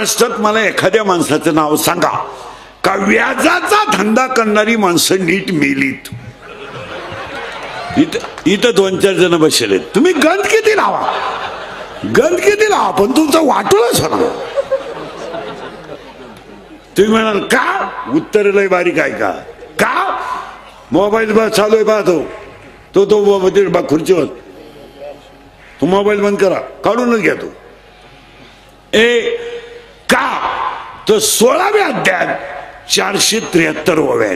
महाराष्ट्रात मला एखाद्या माणसाचं नाव सांगा का व्याजाचा धंदा करणारी माणसं नीट मेलीत. इथं 2-4 जण बसले. तुम्ही गंध किती लावा, गंध किती लावा, पण तुमचं वाटोळच होणार. तुम्ही म्हणाल का, उत्तर लय बारीक आहे का मोबाईल चालू आहे पाहतो तो खुर्चीवर, तो मोबाईल बंद करा, काढूनच घ्या तो. का तो 16व्या अध्यायात 473 ओव्या.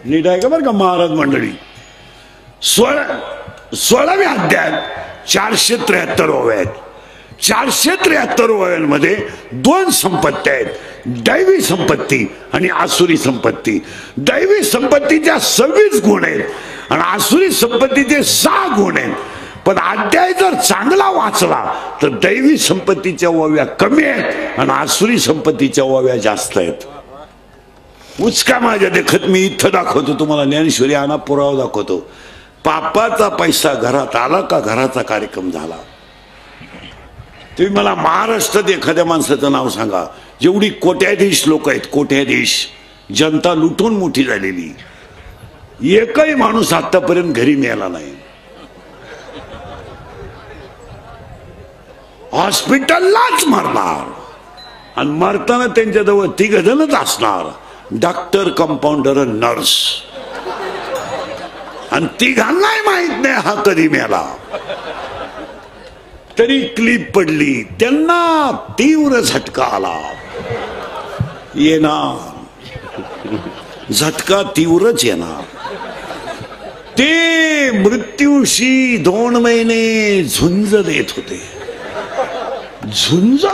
नीट आहे का बरं का महाराज मंडळी. 16व्या अध्यायात 473 ओव्या आहेत. 473 ओव्यांमध्ये 2 संपत्ती आहेत, दैवी संपत्ती आणि आसुरी संपत्ती. दैवी संपत्तीच्या 26 गुण आहेत आणि आसुरी संपत्तीचे 6 गुण आहेत. पण अध्याय जर चांगला वाचला तर दैवी संपत्तीच्या ओव्या कमी आहेत आणि आसुरी संपत्तीच्या ओव्या जास्त आहेत. उचका माझ्या देखत मी इथं दाखवतो तुम्हाला, ज्ञानेश्वरी आणा पुरावा दाखवतो. पापाचा पैसा घरात आला का घराचा कार्यक्रम झाला. तुम्ही मला महाराष्ट्रात एखाद्या माणसाचं नाव सांगा, जेवढी कोट्याधीश लोक आहेत, कोट्याधीश जनता लुटून मोठी झालेली, एकही माणूस आतापर्यंत घरी मिळाला नाही. हॉस्पिटललाच मरणार आणि मरताना त्यांच्याजवळ 3 जणच असणार, डॉक्टर, कंपाऊंडर, नर्स. आणि 3घांनाही माहित नाही हा कधी मेला. तरी क्लिप पडली, त्यांना तीव्र झटका आला. येणार झटका तीव्रच येणार. ते मृत्यूशी 2 महिने झुंज देत होते. झुंज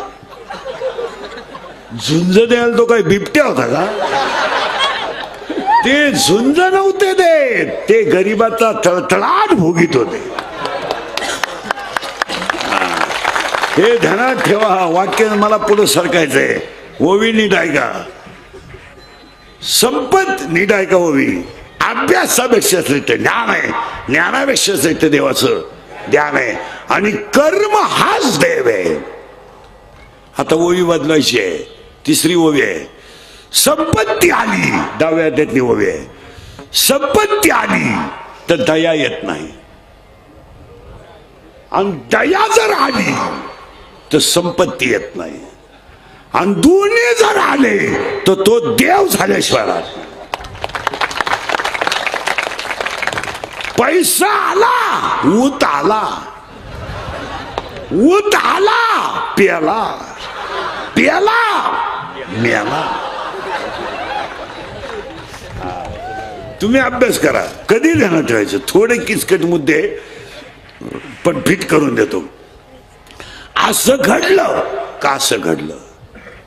द्यायला तो काही बिबट्या होता का. ते झुंज नव्हते देत, ते गरिबाचा तळतळाट भोगीत होते. हे ध्यानात ठेवा. वाक्य मला पुढे सरकायचंय. ओवी नीट ऐका, संपत नीट ऐका. ओवी अभ्यासापेक्षा श्रेष्ठ ज्ञान आहे, ज्ञानापेक्षा श्रेष्ठ देवाचं ध्यान आहे आणि कर्म हाच देव आहे. आता ओवी बदलायची आहे. 3री ओवी आहे, संपत्ती आली. 10व्या अध्यायातली ओवी आहे. संपत्ती आली तर दया येत नाही आणि दया जर आली तर संपत्ती येत नाही आणि दोन्ही जर आले तर तो देव झाल्याशिवाय राहत नाही. पैसा आला, ऊत आला, ऊत आला, प्याला, प्याला, मेला. तुम्ही अभ्यास करा. कधी ध्यानात ठेवायचं. थोडे किचकट मुद्दे पण फिट करून देतो. असं घडलं का असं घडलं.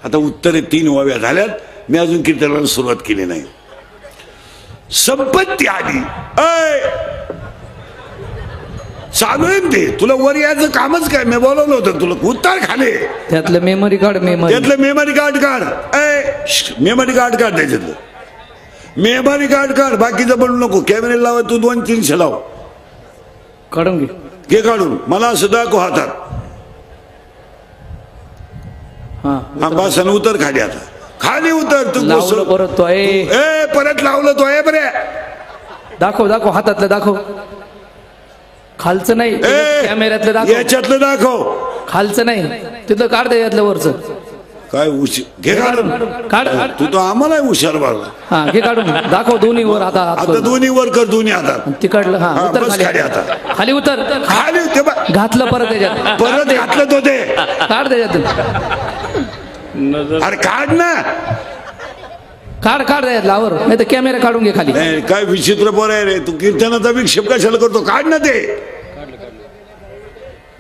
आता उत्तरे 3 ओव्या झाल्यात. मी अजून कीर्तनाला सुरुवात केली नाही. संपत्ती आली, चालू आहे ते. तुला वर यायचं कामच काय. मी बोलवलं होतं तुला. उत्तर खाले त्यातलं मेमरी कार्ड, त्यातलं मेमरी कार्ड काढ. मेमरी कार्ड काढ, त्याच्यातलं मेमरी कार्ड काढ. बाकीचं बनवू नको. कॅमेरा लावा. तू 2-300 लाव. काढून घे काढून. मला असं दाखव हातात. हा बस. उतर खाली. आता खाली उतर. तू परत तो परत लावलं तो आहे बरे. दाखव हातातलं दाखव. खालचं नाही, कॅमेऱ्यातलं दाखव. याच्यातलं दाखव. खालचं नाही, तिथं काढ दे. यातलं वरचं काय घे काढून. काढ. तू तर आम्हाला हुशार बाळा. हा घे काढून. दाखव दोन्ही वर. आता दोन्ही वर कर. दोन्ही हातात. तिकडलं. हा उतर खाली. आता खाली उतर. खाली घातलं परत त्याच्यात. परत घातलं तो ते. काढ त्याच्यातून. अरे काढ ना. काढ त्याच्यात लावर. नाही तर कॅमेरा काढून घे खाली. काय विचित्र पोर आहे रे तू. कीर्तनाचा विक्षेप कशाला करतो. काढ ना ते.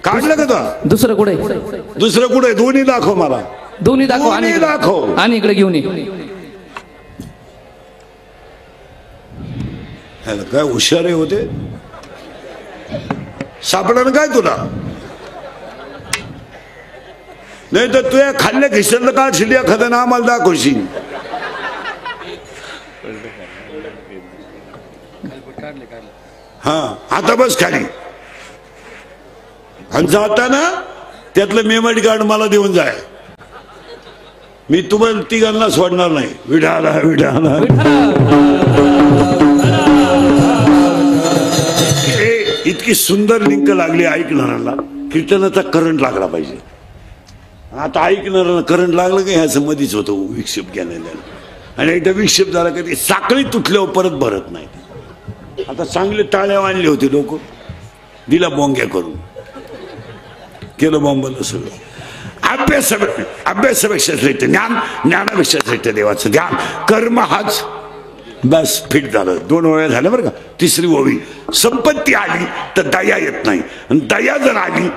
काढलं का तो. दुसरं कुठे. दुसरं कुठे. दोन्ही दाखव मला. दोन्ही दाखव. आणि इकडे घेऊन ये. काय हुशार होते. सापडा काय तुला. नाही तर तुझ्या खाल्ल्या खिशातलं काढशील एखादं ना आम्हाला दाखवशील. हा आता बस खाली. आणि जाताना त्यातलं मेमरी कार्ड मला देऊन जाय. मी तुम्हाला तिघांना सोडणार नाही. विठाला विठाला. इतकी सुंदर लिंक लागली ऐकणाऱ्याला. कीर्तनाचा करंट लागला पाहिजे. आता ऐकणाऱ्याला करंट लागलं का ह्याचं मधीच होतं विक्षेप घेण्याला. आणि एकदा विक्षेप झाला का ती साखळी तुटल्यावर परत भरत नाही. आता चांगले टाळ्या आणले होते लोक, दिला बोंग्या करून, केलं बॉम्बलं सगळं. अभ्यासापेक्षा श्रेष्ठ ज्ञान, ज्ञानापेक्षा श्रेष्ठ देवाचं ध्यान. कर्म हाच बस फिट झालं. 2 ओव्या झाल्या बरं का. तिसरी ओवी, संपत्ती आली तर दया येत नाही, आणि दया जर आली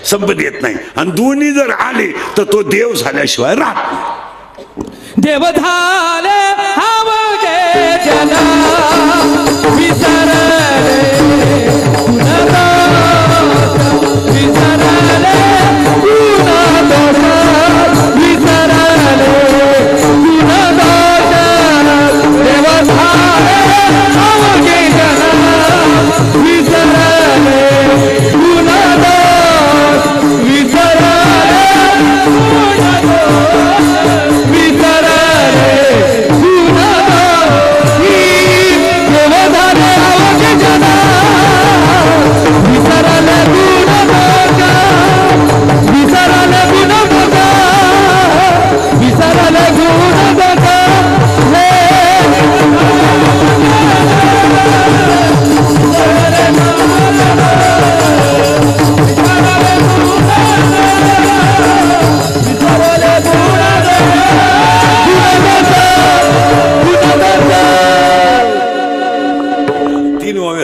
संपत्ती येत नाही, आणि दोन्ही जर आले तर तो देव झाल्याशिवाय राहत नाही. देव झाले अवघे जना विसरले विसरले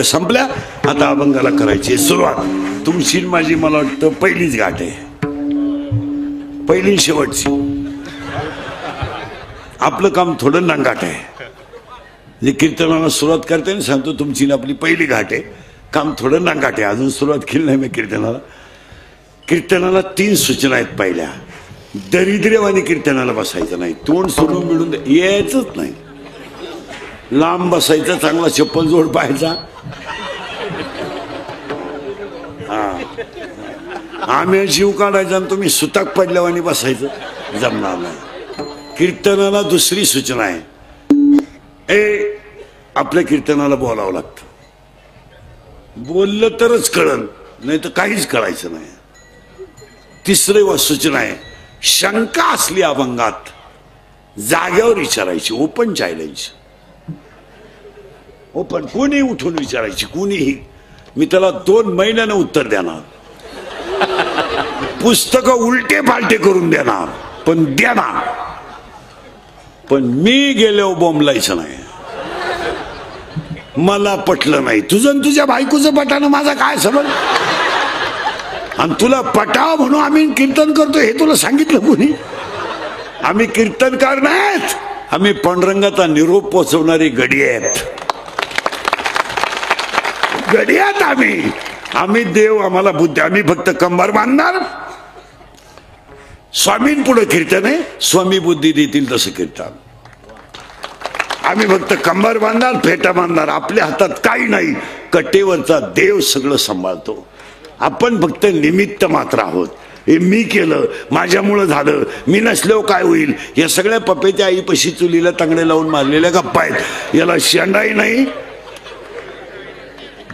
संपल्या. आता अभंगाला करायची सुरुवात. तुमची माझी मला वाटतं पहिलीच गाठ आहे, पहिली शेवटची. आपलं काम थोडं नांगाट आहे. जे कीर्तनाला सुरुवात करते ना, सांगतो तुमची आपली पहिली घाट आहे, काम थोडं नांगाट आहे. अजून सुरुवात केली नाही मी कीर्तनाला. कीर्तनाला 3 सूचना आहेत. पहिल्या, दरिद्र्यवानी कीर्तनाला बसायचं नाही. तोंड सोडून मिळून यायचंच नाही. लांब बसायचं, चांगला चप्पल जोड पाहायचा. आम्ही जीव काढायचा आणि तुम्ही सुताक पडल्यावानी बसायचं, जमणार नाही. कीर्तनाला दुसरी सूचना आहे, आपल्या कीर्तनाला बोलावं लागतं. बोललं तरच कळलं, नाही तर काहीच कळायचं नाही. तिसरी सूचना आहे, शंका असली अभंगात जाग्यावर विचारायची. Open challenge. ओपन, कोणी उठून विचारायची, कोणीही. मी त्याला 2 महिन्यानं उत्तर देणार. पुस्तकं उलटे पालटे करून देणार, पण देणार. पण मी गेल्यावर बोंबलायचं नाही. मला पटलं नाही. तुझं तुझ्या बायकोचं पटानं माझा काय संबंध? आणि तुला पटाव म्हणून आम्ही कीर्तन करतो हे तुला सांगितलं कोणी? आम्ही कीर्तनकार नाहीत, आम्ही पांडुरंगाचा निरोप पोचवणारी गडी आहेत. गडी आहेत आम्ही देव आम्हाला बुद्धी. आम्ही फक्त कंबर बांधणार. स्वामींपुढे कीर्तन आहे, स्वामी बुद्धी देतील तसं कीर्तन. आम्ही फक्त कंबर बांधणार, फेटा बांधणार. आपल्या हातात काही नाही. कटेवरचा देव सगळं सांभाळतो. आपण फक्त निमित्त मात्र आहोत. हे मी केलं, माझ्यामुळं झालं, मी नसल्यावर काय होईल, या सगळ्या पप्पेच्या आईपाशी चुलीला तांगडे लावून मारलेल्या गप्पा आहेत. याला शेंडाही नाही,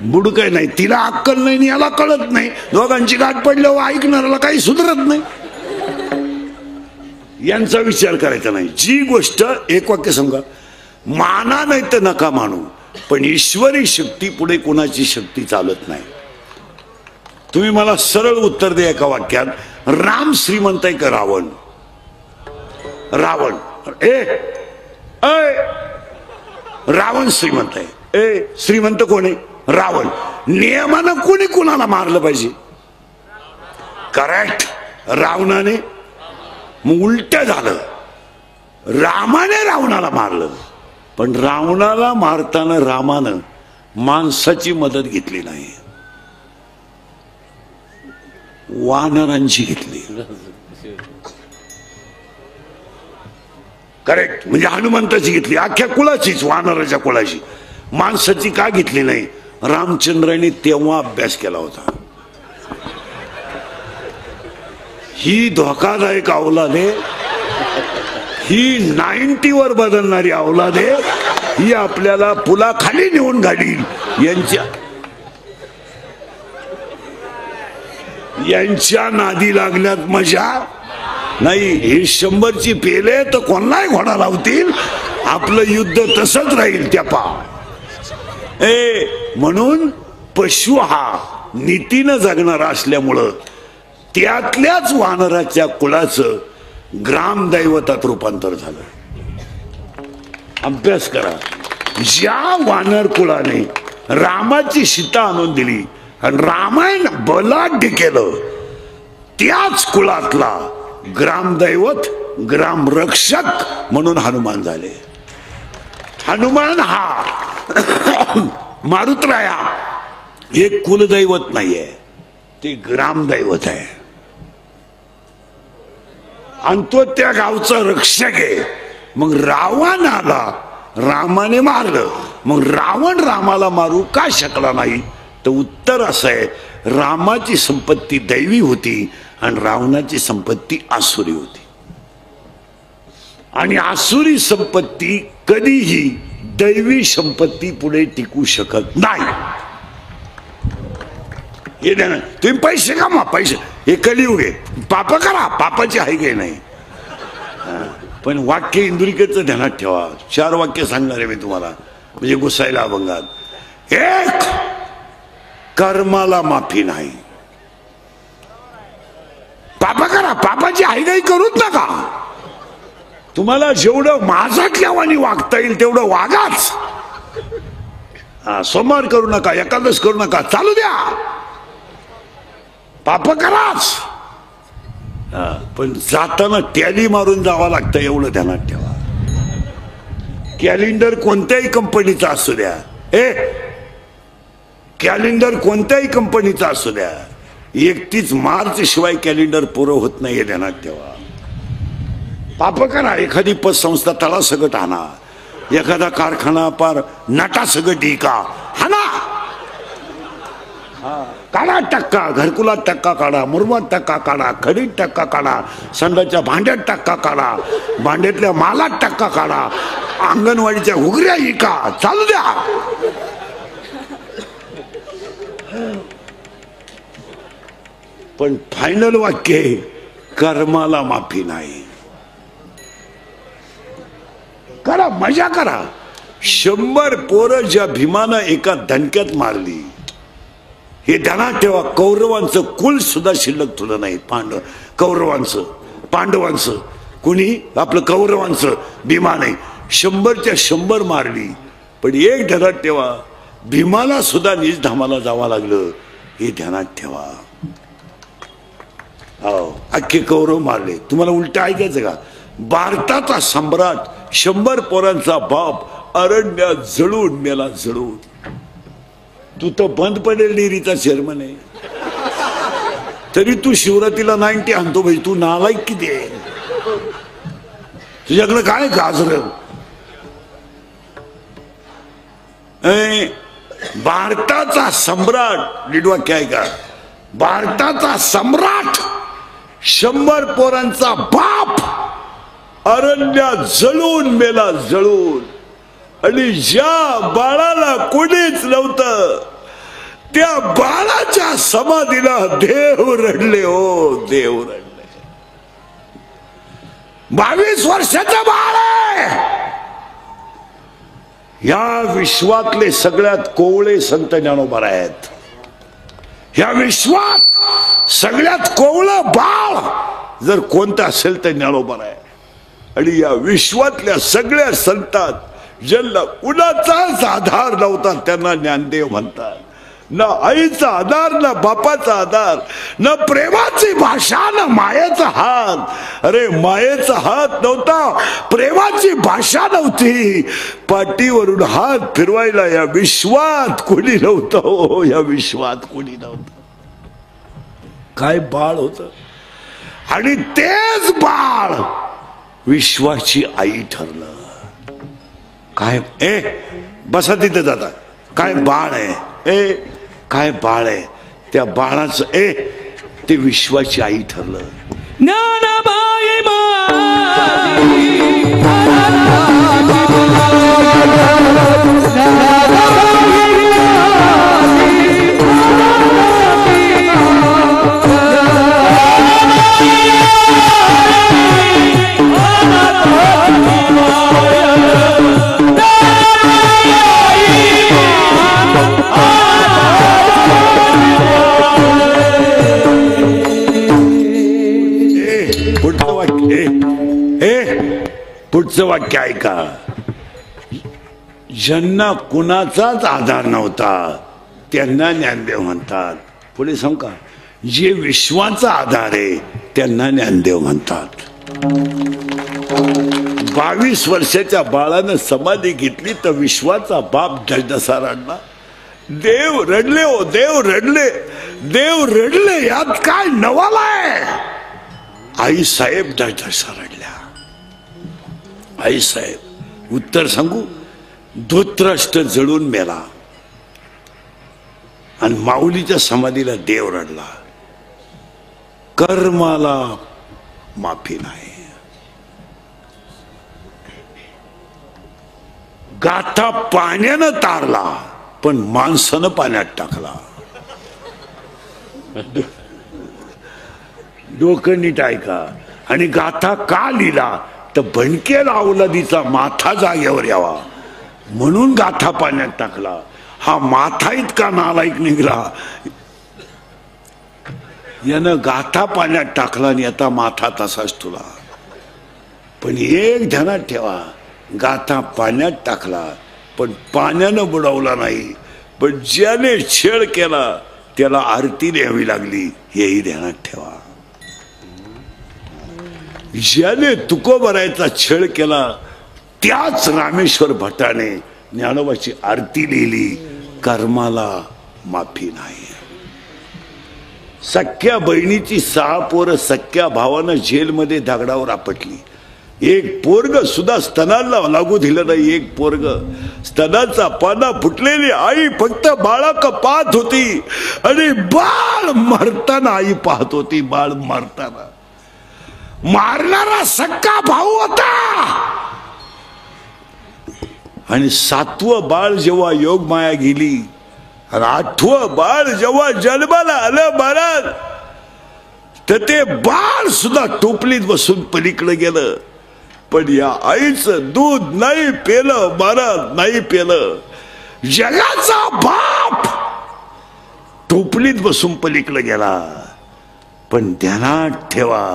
बुडकही नाही. तिला अक्कल नाही, याला कळत नाही. दोघांची गाठ पडल्यावर ऐकणाऱ्याला काही सुधरत नाही. यांचा विचार करायचा नाही. जी गोष्ट, एक वाक्य सांगा, माना नाही तर नका मानू, पण ईश्वरी शक्ती पुढे कोणाची शक्ती चालत नाही. तुम्ही मला सरळ उत्तर द्या एका वाक्यात. राम श्रीमंत आहे का रावण? रावण रावण श्रीमंत आहे. श्रीमंत कोण आहे? रावण. नियमानं कोणी कोणाला मारलं पाहिजे? करेक्ट, रावणाने. मग उलट झालं, रामाने रावणाला मारलं. पण रावणाला मारताना रामानं माणसाची मदत घेतली नाही, वानरांची घेतली. करेक्ट, म्हणजे हनुमंताची घेतली, अख्ख्या कुळाचीच, वानराच्या कुळाची. माणसाची का घेतली नाही? रामचंद्राने तेव्हा अभ्यास केला होता. ही धोकादायक अवलाद आहे. ही 90 वर बदलणारी अवलाद आहे. ही आपल्याला पुलाखाली नेऊन घालील. यांच्या नादी लागण्यात मजा नाही. हे 100ची पेले तर कोणालाही घोडा लावतील. आपलं युद्ध तसंच राहील. त्या पा म्हणून पशु हा नीतीनं जगणारा असल्यामुळं त्यातल्याच वानराच्या कुळाचं ग्रामदैवतात रूपांतर झालं. अभ्यास करा. ज्या वानर कुळाने रामाची सीता आणून दिली आणि रामायण बलाढ्य केलं, त्याच कुळातला ग्रामदैवत ग्रामरक्षक म्हणून हनुमान झाले. हनुमान हा मारुतराया हे कुलदैवत नाहीये, ते ग्रामदैवत आहे. आणि तो त्या गावचा रक्षक आहे. मग रावण आला, रामाने मारलं. मग रावण रामाला मारू का शकला नाही? तर उत्तर असं आहे, रामाची संपत्ती दैवी होती आणि रावणाची संपत्ती आसुरी होती. आणि आसुरी संपत्ती कधीही दैवी संपत्ती पुढे टिकू शकत नाही. हे द्या ना, तुम्ही पैसे कमा, पैसे हे कलियुग आहे. पाप करा, पापाची आहे काही नाही. पण वाक्य इंदुरीकरचं ध्यानात ठेवा. 4 वाक्य सांगणार आहे मी तुम्हाला, म्हणजे गुसायला अभंगात. 1, कर्माला माफी नाही. पाप करा, पापाची आहे काही करूच नका. तुम्हाला जेवढं माझ्यातल्या वाणी वागता येईल तेवढं वागाच. सोमवार करू नका, एकादश करू नका, चालू द्या. पाप कराच, पण जाताना टॅली मारून जावं लागतं एवढं ध्यानात ठेवा. कॅलेंडर कोणत्याही कंपनीचा असू द्या, कॅलेंडर कोणत्याही कंपनीचा असू द्या, 31 मार्च शिवाय कॅलेंडर पुरं होत नाही हे ध्यानात ठेवा. पाप करा. एखादी पतसंस्था तळासकट आणा, एखादा कारखाना पार नटासकट इका हाना. काढा टक्का, घरकुलात टक्का काढा, मुरमात टक्का काढा, खडीत टक्का काढा, संडाच्या भांड्यात टक्का काढा, भांड्यातल्या मालात टक्का काढा, अंगणवाडीच्या उघड्या इका, चालू द्या. पण फायनल वाक्य, कर्माला माफी नाही. करा, मजा करा. 100 पोरं ज्या भीमानं एका धनक्यात मारली, हे ध्यानात ठेवा. कौरवांचं कुल सुद्धा शिल्लक तुला नाही. कौरवांचं, पांडवांचं, कुणी आपलं कौरवांचं भीमाने 100च्या 100 मारली. पण एक ध्यानात ठेवा, भीमाला सुद्धा निज धामाला जावं लागलं हे ध्यानात ठेवा. हो, अख्खे कौरव मारले. तुम्हाला उलट ऐकायचं का? भारताचा सम्राट 100 पोरांचा बाप अरण्यात जळून मेला, जळून. तू तर बंद पडेल डेअरीचा चेअरमन आहे, तरी तू शिवरातीला 90 आणतो. भाई तू नालायक किती आहे? तुझ्याकडे काय गाजर? भारताचा सम्राट, नीटवाक्य आहे का? भारताचा सम्राट 100 पोरांचा बाप अरण्यात जळून मेला, जळून. आणि ज्या बाळाला कोणीच नव्हतं त्या बाळाच्या समाधीला देव रडले. हो, देव रडले. 22 वर्षाचा बाळ आहे. या विश्वातले सगळ्यात कोवळे संत ज्ञानोबा आहेत. या विश्वात सगळ्यात कोवळं बाळ जर कोणतं असेल तर ज्ञानोबा आहे. आणि या विश्वातल्या सगळ्या संतात ज्यांना कुणाचाच आधार नव्हता त्यांना ज्ञानदेव म्हणतात. ना आईचा आधार, ना बापाचा आधार, ना प्रेमाची भाषा, ना मायेचा हात. अरे मायेचा हात नव्हता, प्रेमाची भाषा नव्हती, पाठीवरून हात फिरवायला या विश्वात कोणी नव्हतं. हो, या विश्वात कोणी नव्हतं. काय बाळ होत. आणि तेच बाळ विश्वाची आई ठरलं. काय बसा तिथे जाता. काय बाळ आहे, काय बाळ आहे. त्या बाळाचं ते विश्वाची आई ठरलं. ज्ञानाबाई पुढचं वाक्य ऐका. ज्यांना कुणाचाच आधार नव्हता त्यांना ज्ञानदेव म्हणतात. पुढे सांग का, जे विश्वाचा आधार आहे त्यांना ज्ञानदेव म्हणतात. 22 वर्षाच्या बाळानं समाधी घेतली तर विश्वाचा बाप धडधसा रडला. देव रडले, हो देव रडले, देव रडले, यात काय नवाला आहे. आई साहेब धडधसा रडल्या. आई साहेब उत्तर सांगू, धृतराष्ट्र जळून मेला आणि माऊलीच्या समाधीला देव रडला. कर्माला माफी नाही. गाथा पाण्यानं तारला पण माणसानं पाण्यात टाकला. डोकं नीट ऐका. आणि गाथा का लिहिला तर भणकेला अवलादीचा माथा जागेवर यावा म्हणून गाथा पाण्यात टाकला. हा माथा इतका नालायक निघला, यानं गाथा पाण्यात टाकला आणि आता माथा तसाच तुला. पण एक ध्यानात ठेवा, गाथा पाण्यात टाकला पण पाण्यानं बुडवला नाही. पण ज्याने छळ केला त्याला आरती द्यावी लागली, हेही ध्यानात ठेवा. ज्याने तुकोबरायचा छळ केला त्याच रामेश्वर भट्टाने ज्ञानोबाची आरती लिहिली. कर्माला माफी नाही. सख्या बहिणीची 6 पोरं सख्या भावानं जेलमध्ये दगडावर आपटली. एक पोरग सुद्धा स्तनाला लागू दिलं नाही. एक पोरग स्तनाचा पाना फुटलेली आई फक्त बाळाक पाहत होती आणि बाळ मरताना आई पाहत होती. बाळ मरताना मारणारा सक्का भाऊ होता. आणि 7वं बाळ जेव्हा योगमाया गेली आणि 8वं बाळ जेव्हा जन्माला आलं महाराज, तर ते बाळ सुद्धा टोपलीत बसून पलीकडे गेलं. पण या आईचं दूध नाही पेलं महाराज, नाही पेलं. जगाचा बाप टोपलीत बसून पलीकडे गेला. पण ध्यानात ठेवा,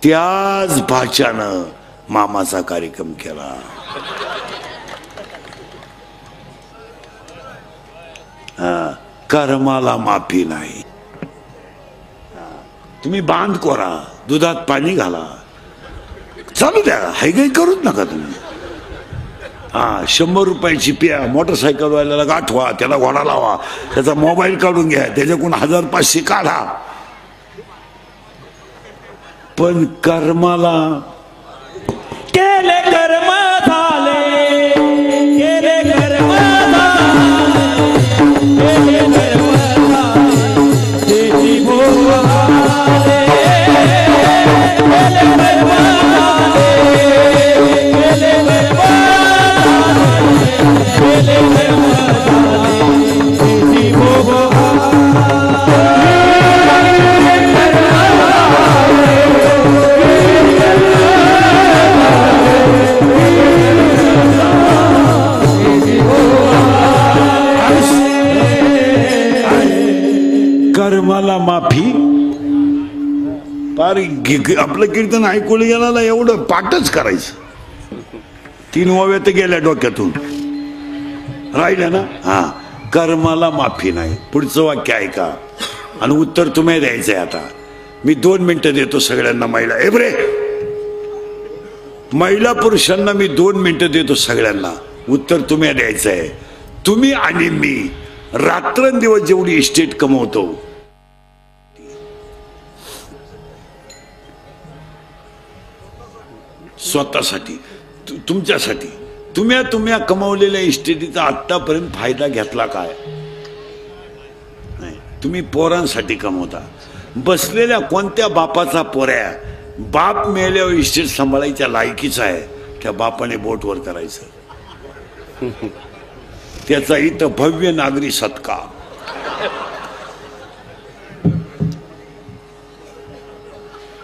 त्याच भाच्यानं मामाचा कार्यक्रम केला. कर्माला माफी नाही. तुम्ही बांध कोरा, दुधात पाणी घाला, चालू द्या, हायगाई करूच नका तुम्ही. 100 रुपयाची प्या मोटरसायकल वाल्याला गाठवा, त्याला घोडा लावा, त्याचा मोबाईल काढून घ्या, त्याच्याकडून 1000-500 काढा. पण कर्माला केले कर्म झाले, केले कर्म झाले, केले कर्म झाले, त्याची भोग आले. केले कर्म झाले, केले कर्म झाले, केले कर्म झाले, त्याची भोग कर्माला माफी. पार आपलं कीर्तन ऐकून गेला ना, एवढं पाठच करायचं. 3 ओव्या तर गेल्या डोक्यातून, राहिल्या ना. कर्माला माफी नाही. पुढचं वाक्य ऐका आणि उत्तर तुम्ही द्यायचंय. आता मी 2 मिनिटं देतो सगळ्यांना. महिला एवढे महिला पुरुषांना मी 2 मिनिटं देतो सगळ्यांना. उत्तर तुम्ही द्यायचंय. तुम्ही आणि मी रात्रंदिवस जेवढी इस्टेट कमवतो, स्वतःसाठी, तुमच्यासाठी, तुम्ही कमवलेल्या इस्टेटीचा आतापर्यंत फायदा घेतला काय? नाही. तुम्ही पोरांसाठी कमवता. बसलेल्या कोणत्या बापाचा पोऱ्या बाप मेल्यावर इस्टेट सांभाळायच्या लायकीचा आहे, त्या बापाने बोटवर करायचं. त्याचा इथं भव्य नागरी सत्कार.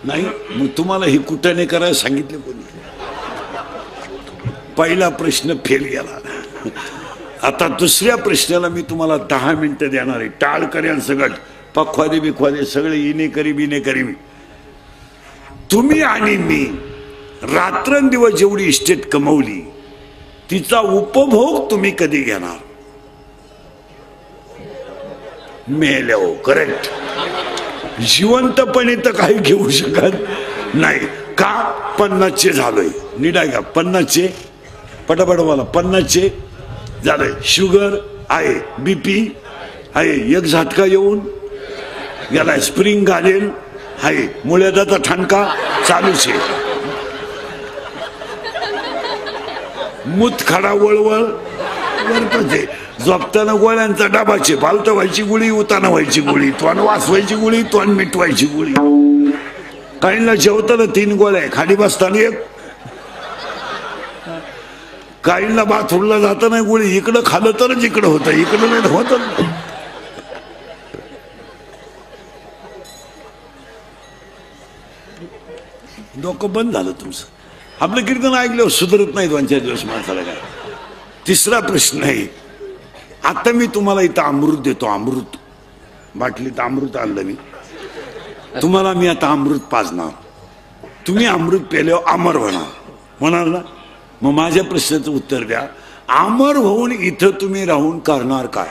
नाही मग तुम्हाला हे कुठं नाही करायला सांगितलं कोणी? पहिला प्रश्न फेल गेला. आता दुसऱ्या प्रश्नाला मी तुम्हाला 10 मिनिटं देणार आहे. टाळ करेल सगळं, पखवादे बिखवादे सगळे इने करी बिने करी. तुम्ही आणि मी रात्रंदिवस जेवढी इस्टेट कमवली तिचा उपभोग तुम्ही कधी घेणार? मेल्यावर. करेक्ट. जिवंतपणे तर काही घेऊ शकत नाही. का? 50चे झालोय. नीट आहे का? 50चे पटापट मला 50चे झालंय. शुगर आहे, बीपी आहे, एक झटका येऊन गेलाय, स्प्रिंग घालेल आहे, मुळ्याचा ठणका चालूच आहे, मुतखडा वळवळ वरपचे, झोपताना गोळ्यांचा डाबाचे, पालत व्हायची गुळी, उताना व्हायची गुळी, तोंड वाचवायची गुळी, तोंड मिटवायची गुळी. काहींना जेवताना 3 गोळ्या, खाली बसताना 1. काहींना बाथरूमला जाताना गोळी, इकडं खाल्लं तरच इकडं होतं, इकडं नाही होत. डोकं बंद झालं तुमचं. आपलं कीर्तन ऐकलं सुधरत नाही 2-4 दिवस माणसाला. काय? तिसरा प्रश्न आहे. आता मी तुम्हाला इथं अमृत देतो, अमृत बाटलीत अमृत आणलं मी तुम्हाला. मी आता अमृत पाजणार, तुम्ही अमृत पेल्यावर अमर होणार, म्हणाल ना? मग माझ्या प्रश्नाचं उत्तर द्या. अमर होऊन इथं तुम्ही राहून करणार काय?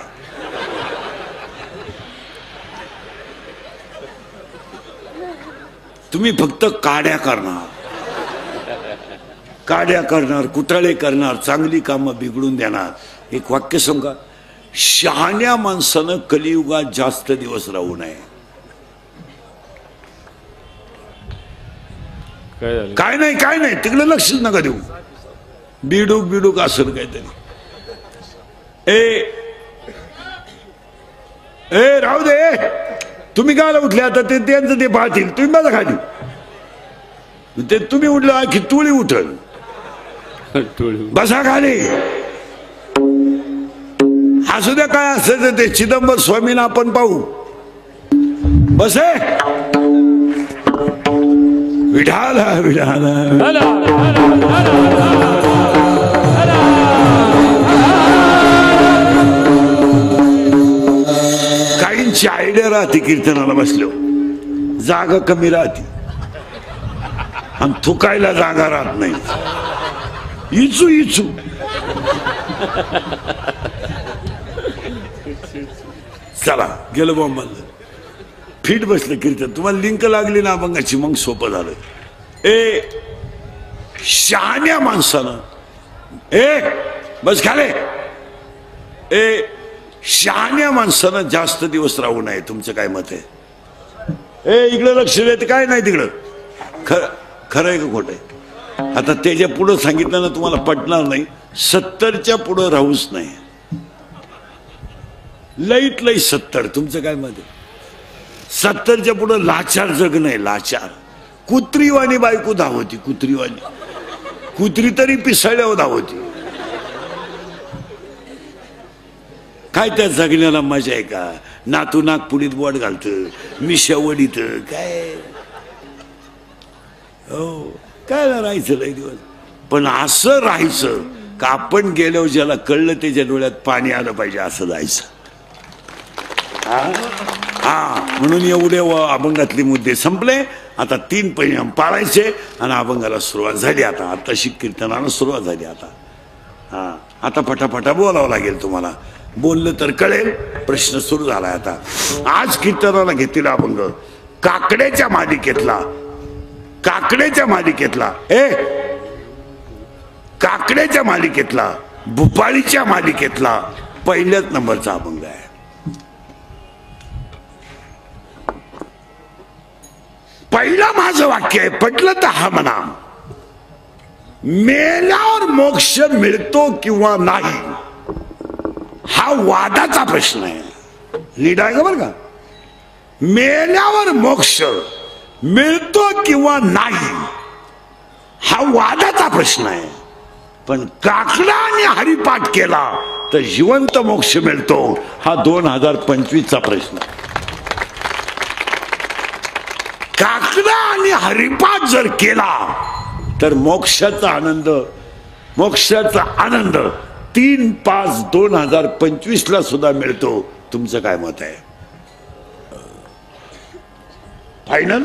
तुम्ही फक्त काड्या करणार, काड्या करणार, कुटाळे करणार, चांगली कामं बिघडून देणार. एक वाक्य सांगा, शहाण्या माणसानं कलियुगात जास्त दिवस राहू नये. काय नाही, काय नाही, तिकडे लक्षच नका देऊ. बिडूक बिडूक असेल काहीतरी. ए राहू दे, तुम्ही काय उठले आता? ते त्यांचं ते पाहतील, तुम्ही माझा खाली. ते तुम्ही उठलं आखी तुळी उठल. बसा खाली. असू द्या, काय असायचं ते चिदंबर स्वामींना आपण पाहू. बसे विठाला विठाला. काहींची आयडिया राहते कीर्तनाला बसलो, जागा कमी राहते आणि थुकायला जागा राहत नाही. इचू इचू. चला गेलो बॉम्बला, फिट बसलं कीर्तन. तुम्हाला लिंक लागली ना अभंगाची, मग सोपं झालं. शहाण्या माणसानं बस खाले. शहाण्या माणसानं जास्त दिवस राहू नये. तुमचं काय मत आहे? इकडे लक्ष देत काय नाही तिकडं. खरं आहे का खोटं आहे? आता त्याच्या पुढं सांगितलं ना तुम्हाला पटणार नाही. 70च्या पुढं राहूच नाही. लईत लई 70. तुमचं काय मत आहे? 70च्या पुढं लाचार जग नाही. लाचार कुत्रीवाणी बायको धावती. कुत्रीवाणी कुत्री तरी पिसाळ्यावर धावती. काय त्या जगण्याला मजा आहे का? नातू नागपुडीत बोट घालत, मिशा वडीत, काय हो काय राहायचं लई दिवस. पण असं राहायचं का आपण गेल्यावर ज्याला कळलं त्याच्या डोळ्यात पाणी आलं पाहिजे असं जायचं. म्हणून एवढे अभंगातले मुद्दे संपले. आता 3 परिणाम पाळायचे आणि अभंगाला सुरुवात झाली. आता तशी कीर्तनाला सुरुवात झाली. आता फटाफटा बोलावं लागेल तुम्हाला. बोललं तर कळेल. प्रश्न सुरू झालाय आता. आज कीर्तनाला घेतलेला अभंग काकड्याच्या मालिकेतला, काकड्याच्या मालिकेतला काकड्याच्या मालिकेतला, भुपाळीच्या मालिकेतला पहिल्याच नंबरचा अभंग आहे. पहिलं माझं वाक्य आहे, पटलं तर हा म्हणा. मेल्यावर मोक्ष मिळतो किंवा नाही हा वादाचा प्रश्न आहे. नीट आहे का बरं का? मेल्यावर मोक्ष मिळतो किंवा नाही हा वादाचा प्रश्न आहे. पण काकडाने हरिपाठ केला तर जिवंत मोक्ष मिळतो हा 2025चा प्रश्न. काकडा आणि हरिपाठ जर केला तर मोक्षाचा आनंद 3/5/2025 सुद्धा मिळतो. तुमचं काय मत आहे? फायनल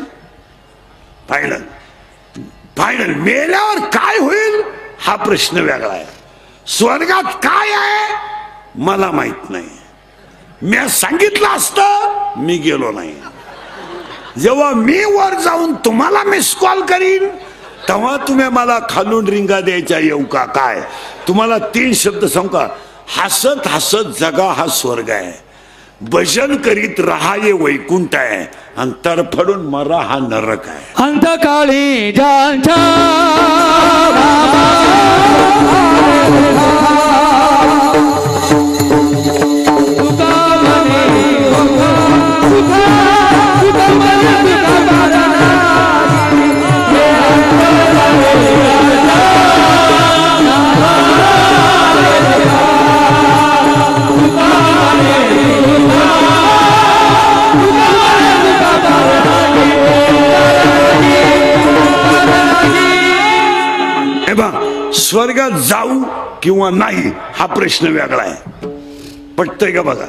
फायनल फायनल मेल्यावर काय होईल हा प्रश्न वेगळा आहे. स्वर्गात काय आहे मला माहित नाही. मी सांगितलं असतं मी गेलो नाही. जेव्हा मी वर जाऊन तुम्हाला मिस कॉल करीन तेव्हा तुम्ही मला खालून रिंगा द्यायच्या येऊ का काय. तुम्हाला 3 शब्द सांगू का. हसत हसत जगा हा स्वर्ग आहे. भजन करीत रहा ये वैकुंठ आहे. आणि तडफडून मरा हा नरक आहे. अंतकाळी ज्यांच्या स्वर्गात जाऊ किंवा नाही हा प्रश्न वेगळा आहे. पटतंय का बघा.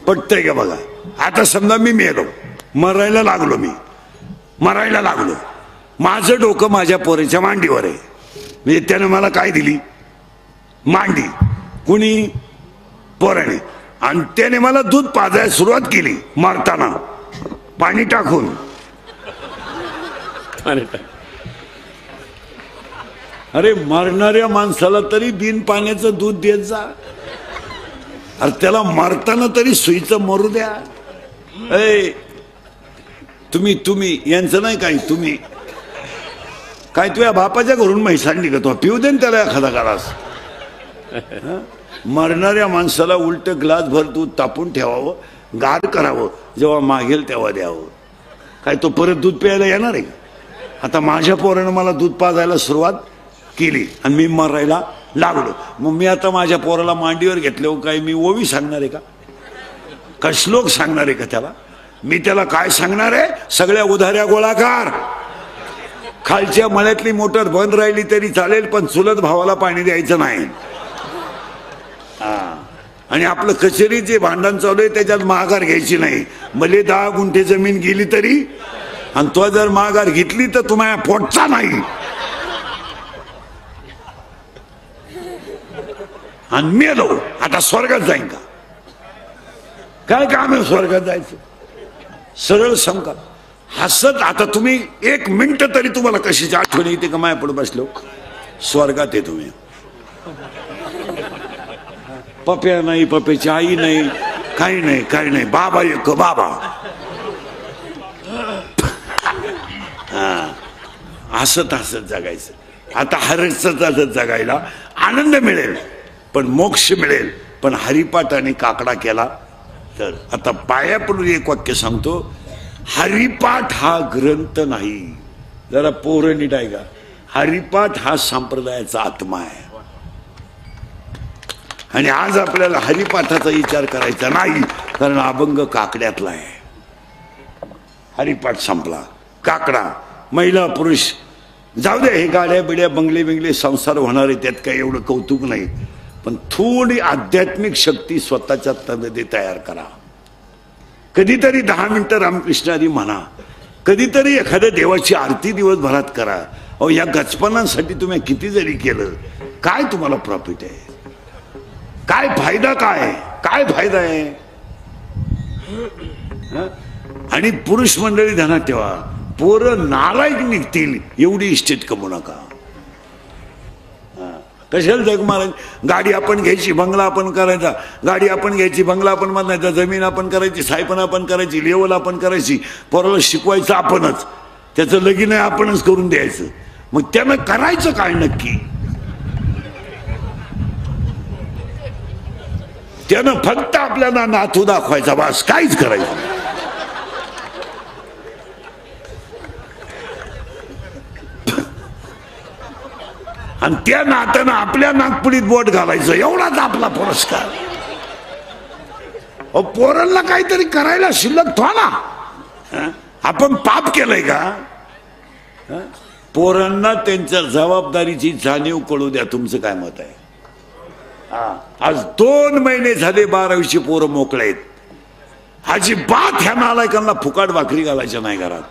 पटतंय का बघा. आता समजा मी मेलो मरायला लागलो. मी मरायला लागलो. माझं डोकं माझ्या पोरीच्या मांडीवर आहे. म्हणजे त्याने मला काय दिली मांडी. कुणी पोराने. आणि त्याने मला दूध पाजायला सुरुवात केली मारताना पाणी टाकून. अरे मारणाऱ्या माणसाला तरी बिन पाण्याचं दूध देत जा. अरे त्याला मारताना तरी सुईचं मरू द्या. तुम्ही यांचं नाही काही. तुम्ही काय तुझ्या बापाच्या घरून म्हैस आणली का तो पिऊ दे त्याला एखादा गालास. मरणाऱ्या माणसाला उलट ग्लास भर दूध तापून ठेवावं गार करावं जेव्हा मागेल तेव्हा द्यावं. काय तो परत दूध प्यायला येणार आहे. आता माझ्या पोरानं मला दूध पाजायला सुरुवात केली आणि मी मरायला लागलो. मग मी आता माझ्या पोराला मांडीवर घेतले काय मी ओवी सांगणार आहे का. का श्लोक सांगणार आहे का त्याला. मी त्याला काय सांगणार आहे. सगळ्या उधाऱ्या गोळाकार. खालच्या मळ्यातली मोटर बंद राहिली तरी चालेल पण चुलत भावाला पाणी द्यायचं नाही. आणि आपलं कचेरीचे भांडण चालू आहे त्याच्यात माघार घ्यायची नाही. भले 10 गुंठे जमीन गेली तरी. आणि तो जर माघार घेतली तर तुम्हाला पोटचा नाही. आणि मेलो आता स्वर्गात जाईन का. काय काम आहे स्वर्गात जायचं. सरळ समका. हसत आता तुम्ही 1 मिनिट तरी तुम्हाला कशाची आठवण येते का माया पुढे बसलो स्वर्गात आहे तुम्ही. पप्या नाही पप्याची आई नाही काही नाही काही नाही. बाबा एक बाबा. हसत हसत जगायचं. आता हसत हसत जगायला आनंद मिळेल पण मोक्ष मिळेल. पण हरिपाठ आणि काकडा केला तर. आता पाया पडून एक वाक्य सांगतो. हरिपाठ हा ग्रंथ नाही. जरा पोरं नीट आहे का. हरिपाठ हा संप्रदायाचा आत्मा आहे. आणि आज आपल्याला हरिपाठाचा विचार करायचा नाही कारण अभंग काकड्यातला आहे. हरिपाठ संपला. काकडा महिला पुरुष जाऊ दे. हे गाड्या बिड्या बंगले बिंगले संसार होणार आहे त्यात काही एवढं कौतुक नाही. पण थोडी आध्यात्मिक शक्ती स्वतःच्या मध्ये तयार करा. कधीतरी 10 मिनिटं रामकृष्ण आदी म्हणा. कधीतरी एखाद्या देवाची आरती दिवसभरात करा. अहो या गचपणांसाठी तुम्ही किती जरी केलं काय तुम्हाला प्रॉफिट आहे. काय फायदा. काय फायदा आहे. आणि पुरुष मंडळी ध्यानात ठेवा. पोरं नालायक निघतील एवढी इस्टेट कमवू नका. कशाला जग महाराज. गाडी आपण घ्यायची बंगला आपण करायचा. गाडी आपण घ्यायची बंगला आपण बांधायचा. जमीन आपण करायची. सायपण आपण करायची. लेवल आपण करायची. पोराला शिकवायचं आपणच. त्याचं लगीन आपणच करून द्यायचं. मग त्यानं करायचं काय नक्की. त्यानं फक्त आपल्याला नातू दाखवायचा बस काहीच करायचं. आणि त्या नात्यानं आपल्या नागपुडीत बोट घालायचं एवढाच आपला पुरस्कार. पोरांना काहीतरी करायला शिल्लक थोडा. आपण पाप केलंय का. पोरांना त्यांच्या जबाबदारीची जाणीव कळू द्या. तुमचं काय मत आहे. आज 2 महिने झाले 12वीची पोरं मोकळे आहेत. अजिबात ह्या नालायकांना फुकाट भाकरी घालायच्या नाही घरात.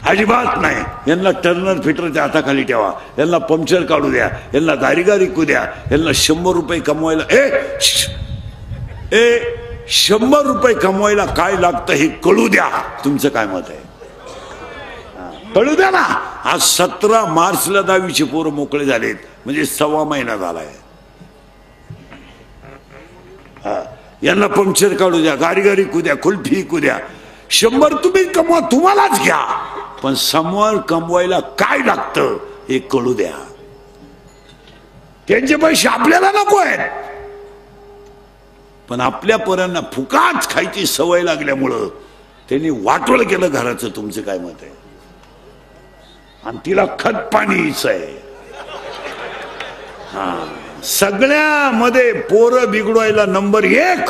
अजिबात नाही. यांना टर्नर फिटरच्या हाताखाली ठेवा, यांना पंक्चर काढू द्या, यांना गारी विकू द्या, यांना 100 रुपये कमवायला 100 रुपये कमवायला काय लागतं हे कळू द्या. तुमचं काय मत आहे? कळू द्या ना. आज 17 मार्चला 10वीचे पोरं मोकळे झालेत, म्हणजे 1.25 महिना झालाय. यांना पंक्चर काढू द्या, गारी विकू द्या, कुल्फी विकू द्या. 100 तुम्ही कमवा, तुम्हालाच घ्या, पण समोर कमवायला काय लागतं हे कळू द्या. त्यांचे पैसे आपल्याला नको आहेत, पण आपल्या पोरांना फुकाट खायची सवय लागल्यामुळं त्यांनी वाटोळ केलं घराचं. तुमचं काय मत आहे? आणि तिला खत पाणीच आहे. सगळ्यामध्ये पोरं बिघडवायला नंबर 1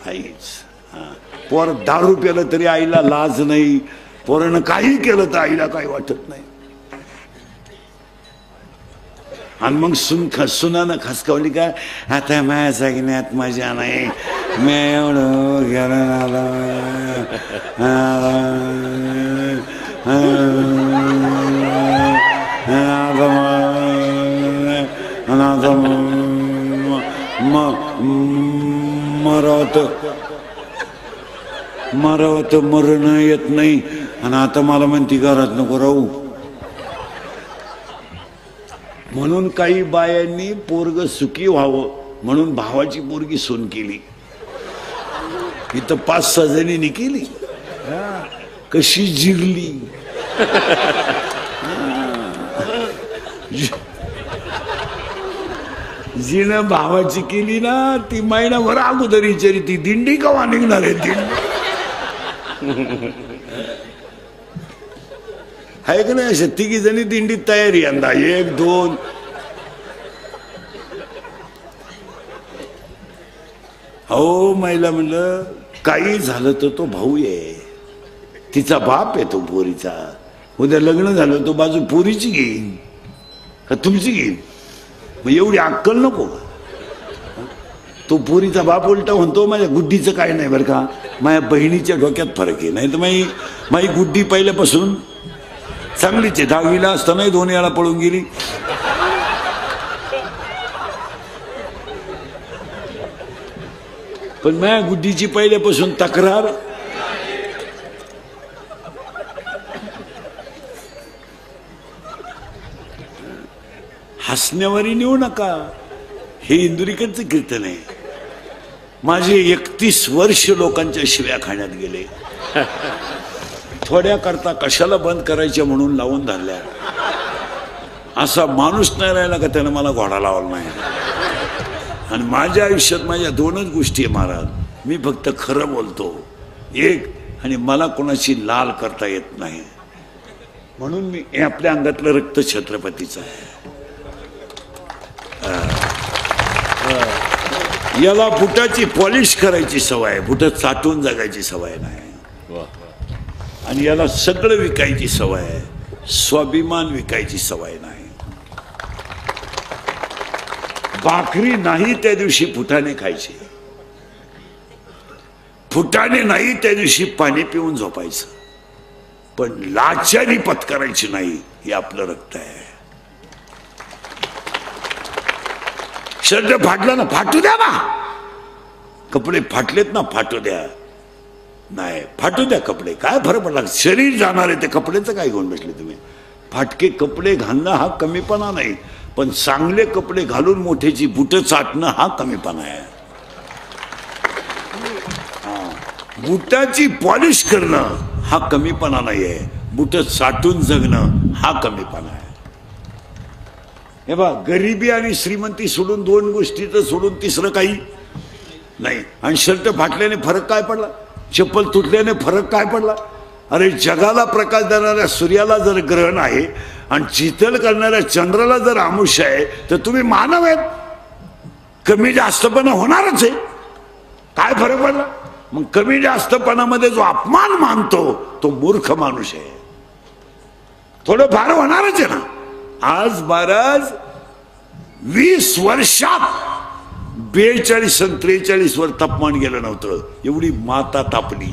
आईच. पोर 10 रुपयाला तरी आईला लाज नाही, पोरानं काही केलं तर आईला काही वाटत नाही. आणि मग सुनानं खसकावली का, आता माझ्या जगण्यात मजा नाही, मी एवढं घरान मरवत मरण येत नाही, आणि आता मला म्हणती घरात नको राहू. म्हणून काही बायांनी पोरग सुखी व्हावं म्हणून भावाची पोरगी सून केली. इथं 5-6 जणींनी केली. कशी जिरली. जिनं भावाची केली ना, ती महिनाभर अगोदर विचारी ती दिंडी कवा निघणार आहे. दिंडी आहे का नाही? अशा 3 जणी दिंडीत तयारी. यंदा 1-2 हो. महिला म्हणलं काही झालं तर तो भाऊ आहे, तिचा बाप आहे तो पोरीचा. उद्या लग्न झालं तो बाजू पोरीची घेईन का तुमची घेईन? मग एवढी अक्कल नको का? तो पोरीचा बाप उलटा म्हणतो माझ्या गुड्डीचं काय नाही बरं का, माझ्या बहिणीच्या डोक्यात फरक आहे. नाही तर माझी गुड्डी पहिल्यापासून चांगलीच आहे. 10वीला असतानाही 2 वेळा पळून गेली. पण माझ्या गुड्डीची पहिल्यापासून तक्रार. हसण्यावरी नेऊ नका. हे इंदुरीकरचं कीर्तन आहे. माझे 31 वर्ष लोकांच्या शिव्या खाण्यात गेले. थोड्या करता कशाला बंद करायच्या म्हणून लावून धरल्या. असा माणूस नाही राहिला का त्यानं मला घोडा लावला नाही. आणि माझ्या आयुष्यात माझ्या 2च गोष्टी आहे महाराज. मी फक्त खरं बोलतो, एक, आणि मला कोणाची लाल करता येत नाही. म्हणून मी हे आपल्या अंगातलं रक्त छत्रपतीचं आहे. याला बुटाची पॉलिश करायची सवय आहे, बुट चाटून जगायची सवय नाही. आणि याला सगळं विकायची सवय आहे, स्वाभिमान विकायची सवय नाही. भाकरी नाही त्या दिवशी फुटाणे खायचे, फुटाणे नाही त्या दिवशी पाणी पिऊन झोपायचं, पण लाचारी पत्करायची नाही. हे आपलं रक्त आहे. शर्ट फाटला ना, फाटू द्या ना. कपडे फाटलेत ना, फाटू द्या. नाही, फाटू द्या कपडे, काय फरक पडला. शरीर जाणार आहे, ते कपड्याचं काय घेऊन बसले तुम्ही. फाटके कपडे घालणं हा कमीपणा नाही, पण चांगले कपडे घालून मोठ्याची बुट चाटणं हा कमीपणा आहे. बुटाची पॉलिश करणं हा कमीपणा नाही आहे, बुट चाटून जगणं हा कमीपणा आहे. हे बघ, गरिबी आणि श्रीमंती सोडून 2 गोष्टीचं सोडून तिसरं काही नाही. आणि शर्ट फाटल्याने फरक काय पडला, चप्पल तुटल्याने फरक काय पडला. अरे जगाला प्रकाश देणाऱ्या सूर्याला जर ग्रहण आहे आणि शीतल करणाऱ्या चंद्राला जर आमुष आहे, तर तुम्ही मानव आहेत, कमी जास्तपणा होणारच आहे. काय फरक पडला. मग कमी जास्तपणामध्ये जो अपमान मानतो तो मूर्ख माणूस आहे. थोडं फार होणारच आहे ना. आज महाराज 20 वर्षात 42 आणि 43 वर तापमान गेलं नव्हतं. एवढी माता तापली.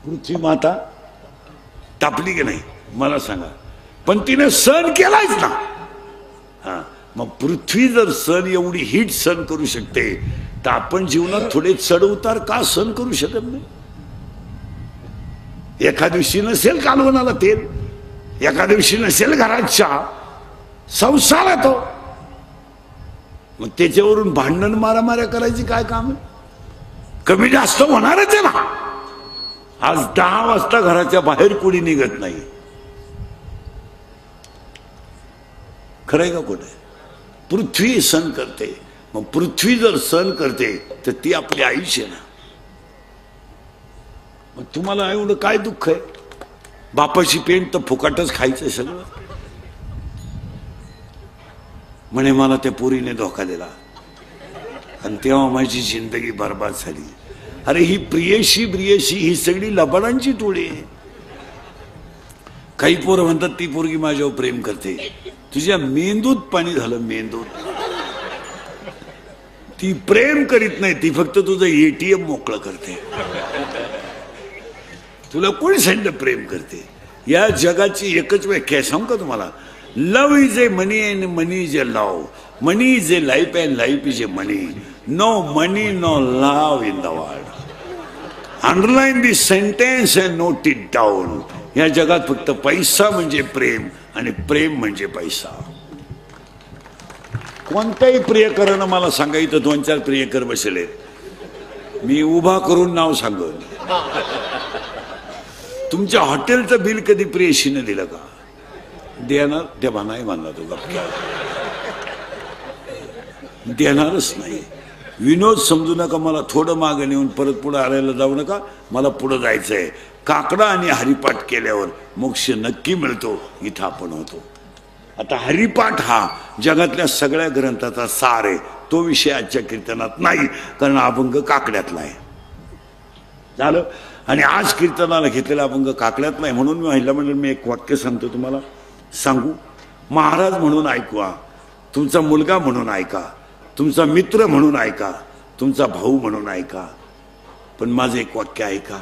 पृथ्वी माता तापली की नाही मला सांगा, पण तिने सण केलाच ना. हा, मग पृथ्वी जर सण एवढी हीट सण करू शकते तर आपण जीवनात थोडे चढउतार का सण करू शकत नाही? एका दिवशी नसेल कालवणाला तेल, एका दिवशी नसेल घरात चहा, संसार येतो, मग त्याच्यावरून भांडण मारामाऱ्या करायची काय काम आहे? कमी जास्त होणारच आहे ना. आज 10 वाजता घराच्या बाहेर कोणी निघत नाही. खरंय का खोटं? पृथ्वी सण करते. मग पृथ्वी जर सण करते तर ती आपली आयुष्य आहे ना. मग तुम्हाला एवढं काय दुःख आहे? बापाची पेंट तर फुकाटच खायचं सगळं. म्हणे मला त्या पोरीने धोका दिला आणि तेव्हा माझी जिंदगी बर्बाद झाली. अरे ही प्रियशी ब्रियशी ही सगळी लबाडांची टोळी आहे. काही पोरं म्हणतात ती पोरगी माझ्यावर प्रेम करते. तुझ्या मेंदूत पाणी झालं, मेंदूत. ती प्रेम करीत नाही, ती फक्त तुझं ATM मोकळं करते. तुला कोणी सांगितलं प्रेम करते? या जगाची एकच व्याख्या आहे, सांगू का तुम्हाला? Love is a money and money is a love. Money is a life and life is a money. No money no love in the world. Underline this sentence and note it down. या जगात फक्त पैसा म्हणजे प्रेम आणि प्रेम म्हणजे पैसा. कोणत्याही प्रियकरानं मला सांगा, इथं 2-4 प्रियकर बसले, मी उभा करून नाव सांगन. तुमच्या हॉटेलचं बिल कधी प्रेयशीनं दिलं का? देणार तेव्हा नाही म्हणला तो गप्पा, देणारच नाही. विनोद समजू नका, मला थोडं मागे नेऊन परत पुढे आणायला जाऊ नका. मला पुढे जायचंय. काकडा आणि हरिपाठ केल्यावर मोक्ष नक्की मिळतो, इथं आपण होतो. आता हरिपाठ हा जगातल्या सगळ्या ग्रंथाचा सार आहे. तो विषय आजच्या कीर्तनात नाही, कारण अभंग काकड्यातला आहे. झालं. आणि आज कीर्तनाला घेतलेला अभंग काकड्यातला आहे. म्हणून मी महिला मंडळ मी एक वाक्य सांगतो तुम्हाला, सांगू? महाराज म्हणून ऐकवा, तुमचा मुलगा म्हणून ऐका, तुमचा मित्र म्हणून ऐका, तुमचा भाऊ म्हणून ऐका, पण माझं एक वाक्य ऐका.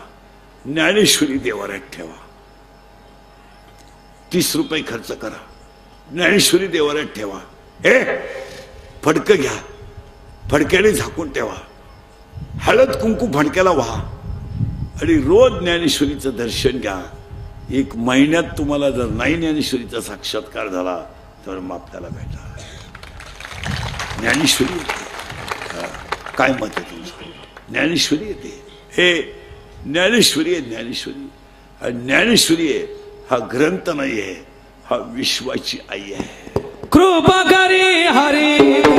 ज्ञानेश्वरी देवाऱ्यात ठेवा. 30 रुपये खर्च करा, ज्ञानेश्वरी देवाऱ्यात ठेवा. फडकं घ्या, फडक्याने झाकून ठेवा, हळद कुंकू फडक्याला व्हा आणि रोज ज्ञानेश्वरीचं दर्शन घ्या. 1 महिन्यात तुम्हाला जर नाही ज्ञानेश्वरीचा साक्षात्कार झाला तर मग आपल्याला भेटा. ज्ञानेश्वरी येते. काय मत आहे तुमचं? ज्ञानेश्वरी येते. हे ज्ञानेश्वरी आहे, ज्ञानेश्वरी. ज्ञानेश्वरी आहे हा ग्रंथ नाही आहे, हा विश्वाची आई आहे. कृपा करी हरी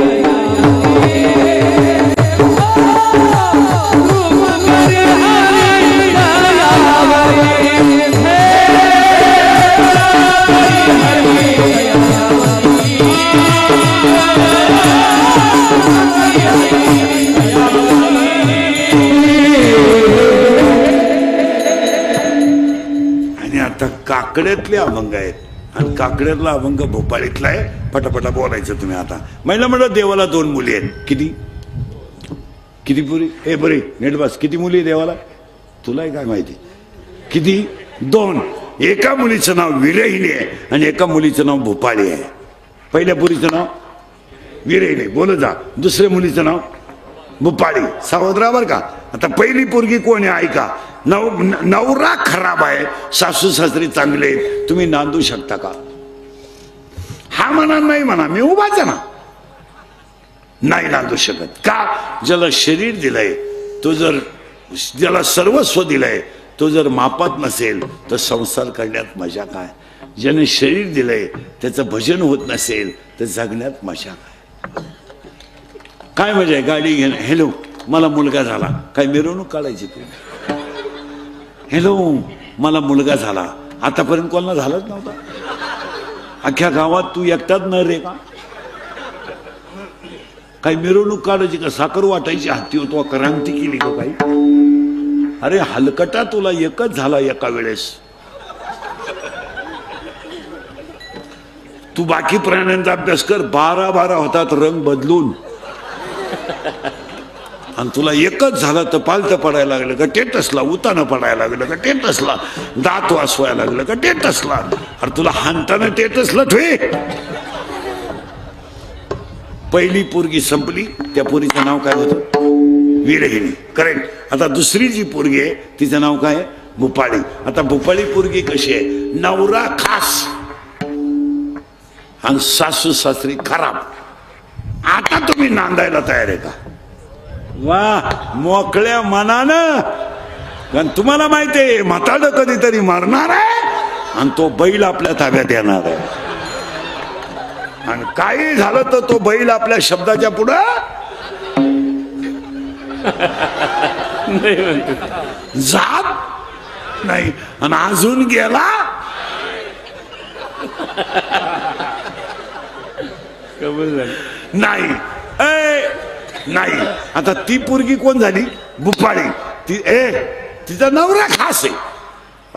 काकड्यातले अभंग आहेत आणि काकड्यातला अभंग भोपाळीतला आहे. पटापटा बोलायचं तुम्ही. आता महिला म्हणलं देवाला 2 मुली आहेत. किती किती पुरी? हे बरे नेट बस. किती मुली आहे देवाला? तुला काय माहिती किती? 2. एका मुलीचं नाव विरहिणी आहे आणि एका मुलीचं नाव भोपाळी आहे. पहिल्या पुरीचं नाव विरहिणी, बोल जा. दुसऱ्या मुलीचं नाव भोपाळी. सावधरा बर का. आता पहिली पोरगी कोण आहे ऐका. नवरा खराब आहे, सासू सासरी चांगले, तुम्ही नांदू शकता का? हा म्हणा नाही म्हणा, मी उभाच आहे ना. नाही नांदू शकत का? ज्याला शरीर दिलंय तो जर, ज्याला सर्वस्व दिलंय तो जर मापात नसेल तर संसार करण्यात मजा काय? ज्याने शरीर दिलंय त्याचं भजन होत नसेल तर जगण्यात मजा काय? काय मजा आहे गाडी घेणं. हॅलो मला मुलगा झाला, काय मिरवणूक काढायची तू? हॅलो मला मुलगा झाला, आतापर्यंत कोणाला झालाच नव्हता. अख्ख्या गावात तू एकटाच न रे का? काही मिरवणूक काढायची का? साखर वाटायची हाती होतो, क्रांती केली का काही? अरे हलकटा तुला एकच झाला एका वेळेस. तू बाकी प्राण्यांचा अभ्यास कर. 12 होतात रंग बदलून. आणि तुला एकच झालं तर पालतं पडायला लागलं का टेटसला, उतानं पडायला लागलं का टेटसला, दात वासवायला लागलं का टेटसला. अरे तुला हाणताना टेटसला ठे. पहिली पोरगी संपली, त्या पोरीचं नाव काय होतं? विरहिणी. करेक्ट. आता दुसरी जी पोरगी आहे तिचं नाव काय आहे? भूपाळी. आता भूपाळी पोरगी कशी आहे? नवरा खास आणि सासू सासरी खराब. आता तुम्ही नांदायला तयार आहे का? वा, मोकळ्या मनानं. कारण तुम्हाला माहिती आहे म्हातारं कधीतरी मरणार आहे आणि तो बैल आपल्या ताब्यात येणार आहे. आणि काही झालं तर तो बैल आपल्या शब्दाच्या पुढं जात नाही. आणि अजून गेला नाही. नाही. आता ती पोरगी कोण झाली? भूपाळी. तिचा नवरा खास आहे.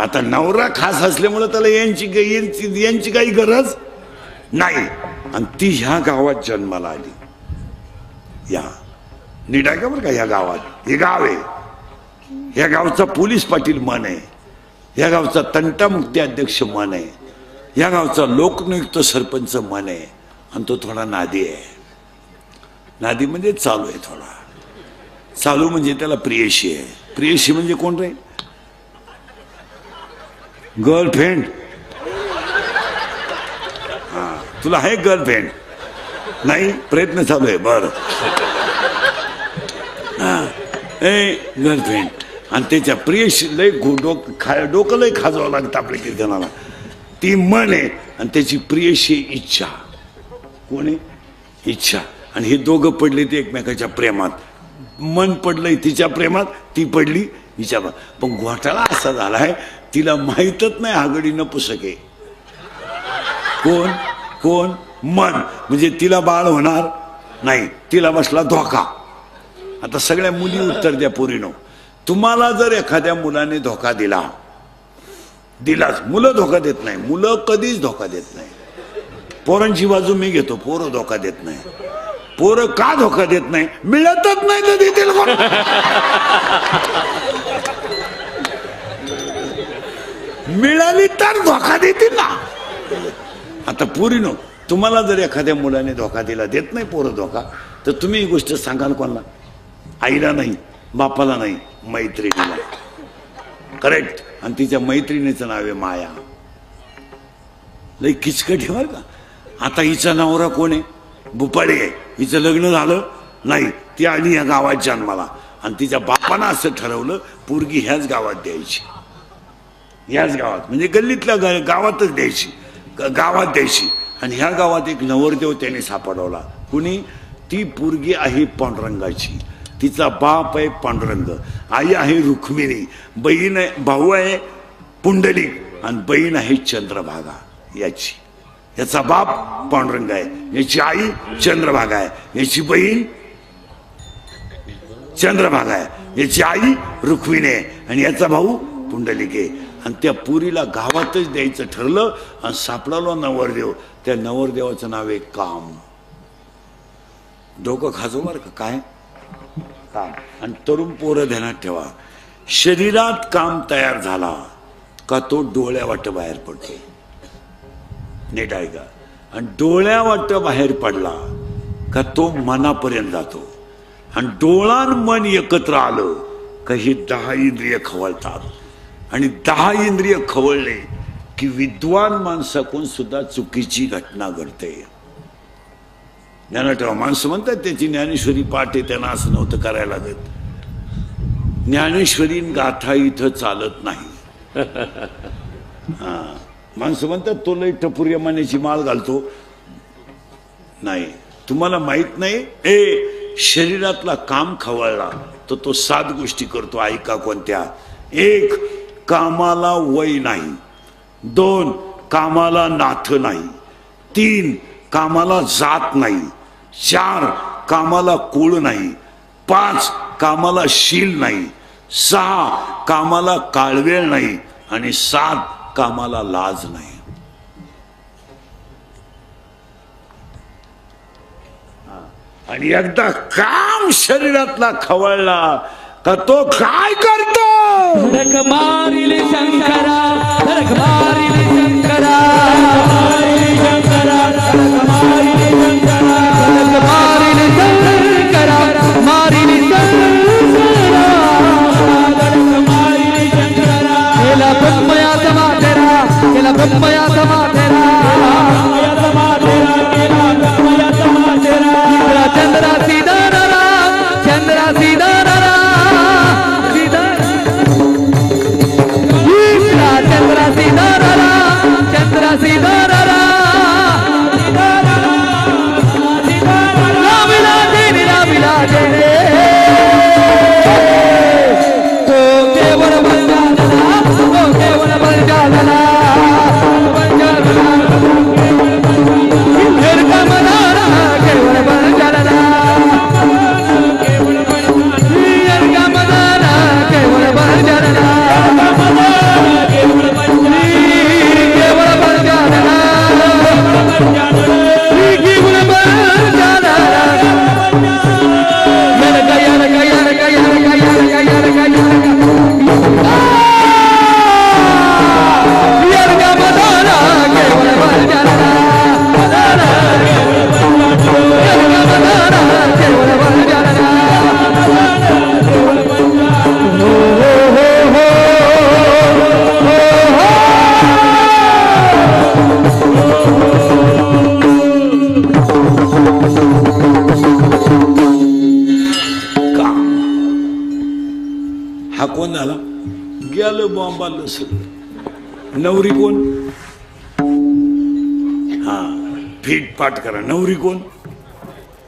आता नवरा खास असल्यामुळे त्याला यांची काही गरज नाही. आणि ती ह्या गावात जन्माला आली. या नीट आहे का बरं का? ह्या गावात, हे गाव आहे, ह्या गावचा पोलीस पाटील मन आहे, ह्या गावचा तंटामुक्ती अध्यक्ष मन आहे, ह्या गावचा लोकनियुक्त सरपंच मन आहे. आणि तो थोडा नादी आहे. नादी म्हणजे चालू आहे थोडा. चालू म्हणजे त्याला प्रियशी आहे. प्रियशी म्हणजे कोण रे? गर्लफ्रेंड. हा, तुला आहे गर्लफ्रेंड? नाही, प्रयत्न चालू आहे. बर, गर्लफ्रेंड. आणि त्याच्या प्रियशी लय डोकं लय खाजवावं लागतं आपल्या कीर्तनाला. ती मन आहे आणि त्याची प्रियशी इच्छा. कोण आहे? इच्छा. आणि हे दोघं पडले ते एकमेकाच्या प्रेमात. मन पडलंय तिच्या प्रेमात, ती पडली हिच्या. पण घोटाळा असा झालाय तिला माहीतच नाही हागडी न पुसके. कोण? कोण? मन. म्हणजे तिला बाळ होणार नाही, तिला बसला धोका. आता सगळ्या मुली उत्तर द्या पोरीनो. तुम्हाला जर एखाद्या मुलाने धोका दिलाच, मुलं धोका देत नाही, मुलं कधीच धोका देत नाही. पोरांची बाजू मी घेतो, पोरं धोका देत नाही. पोरं का धोका देत नाही? मिळतच नाही तर देतील कोण? मिळाली तर धोका देतील ना. आता पोरीनो, तुम्हाला जर एखाद्या मुलाने धोका दिला, देत नाही पोरं धोका, तर तुम्ही ही गोष्ट सांगाल कोणाला? आईला नाही, बापाला नाही, मैत्रिणीला. करेक्ट. आणि तिच्या मैत्रिणीचं नाव आहे माया. लई किचकट आहे बरं का. आता हिचा नवरा कोण आहे? भूपाळी आहे. हिचं लग्न झालं नाही, ती आली ह्या गावात जन्माला. आणि तिच्या बापानं असं ठरवलं पोरगी ह्याच गावात द्यायची. ह्याच गावात म्हणजे गल्लीतल्या गावातच द्यायची, गावात द्यायची. आणि ह्या गावात एक नवरदेव त्याने सापडवला. कुणी? ती पोरगी आहे पांडुरंगाची. तिचा बाप आहे पांडुरंग, आई आहे रुक्मिणी, बहीण आहे, भाऊ आहे पुंडलिक आणि बहीण आहे चंद्रभागा याची. याचा बाप पांडुरंग आहे, याची आई चंद्रभागा आहे, याची बहीण चंद्रभागा आहे, याची आई रुक्मिणी आहे आणि याचा भाऊ पुंडलिक आहे. आणि त्या पुरीला गावातच द्यायचं ठरलं आणि सापडलो नवरदेव. त्या नवरदेवाचं नाव आहे काम. डोकं खाजो बरं का. काय काम? आणि तरुण पोरं ध्यानात ठेवा, शरीरात काम तयार झाला का तो डोळ्यावाट बाहेर पडतो. नीट आहे का? आणि डोळ्यावाट बाहेर पडला का तो मनापर्यंत जातो. आणि डोळा मन एकत्र आलं का ही 10 इंद्रिय खवळतात. आणि 10 इंद्रिय खवळले की विद्वान माणसाकडून सुद्धा चुकीची घटना घडते. ध्यानात ठेवा. माणसं म्हणतात त्याची ज्ञानेश्वरी पाठ आहे, त्यांना असं नव्हतं करायला लागत. ज्ञानेश्वरी गाथा इथं चालत नाही. हा, माणसं म्हणतात तो लई टपुर्या मानेची माळ घालतो. नाही, तुम्हाला माहित नाही. शरीरातला काम खवळला तर तो 7 गोष्टी करतो. ऐका कोणत्या? 1, कामाला वय नाही. 2, कामाला नाथ नाही. 3, कामाला जात नाही. 4, कामाला कुळ नाही. 5, कामाला शील नाही. 6, कामाला काळवेळ नाही. आणि 7, कामाला लाज नाही. आणि एकदा काम शरीरातला खवळला का तो काय करतो? धडक मारिले शंकरा, धडक मारिले शंकरा, धडक मारिले शंकरा, धडक मारिले शंकरा, मारिले शंकरा, धडक मारिले शंकरा. केला ब्रह्मया समाधेरा, केला ब्रह्मया समाधेरा, केला ब्रह्मया समाधेरा. चंद्रा सीताराम, चंद्रा सीताराम, चंद्रा सीताराम, चंद्रा सीताराम, रामिलाजे रे, तो केवळ बंजाला, तो केवळ बंजाला, हिरका मनारा केवळ बंजाला, हिरका मनारा केवळ बंजाला. हा कोण झाला? गेलं बॉम्बाला सगळं. नवरी कोण? हा फीट पाठ करा. नवरी कोण?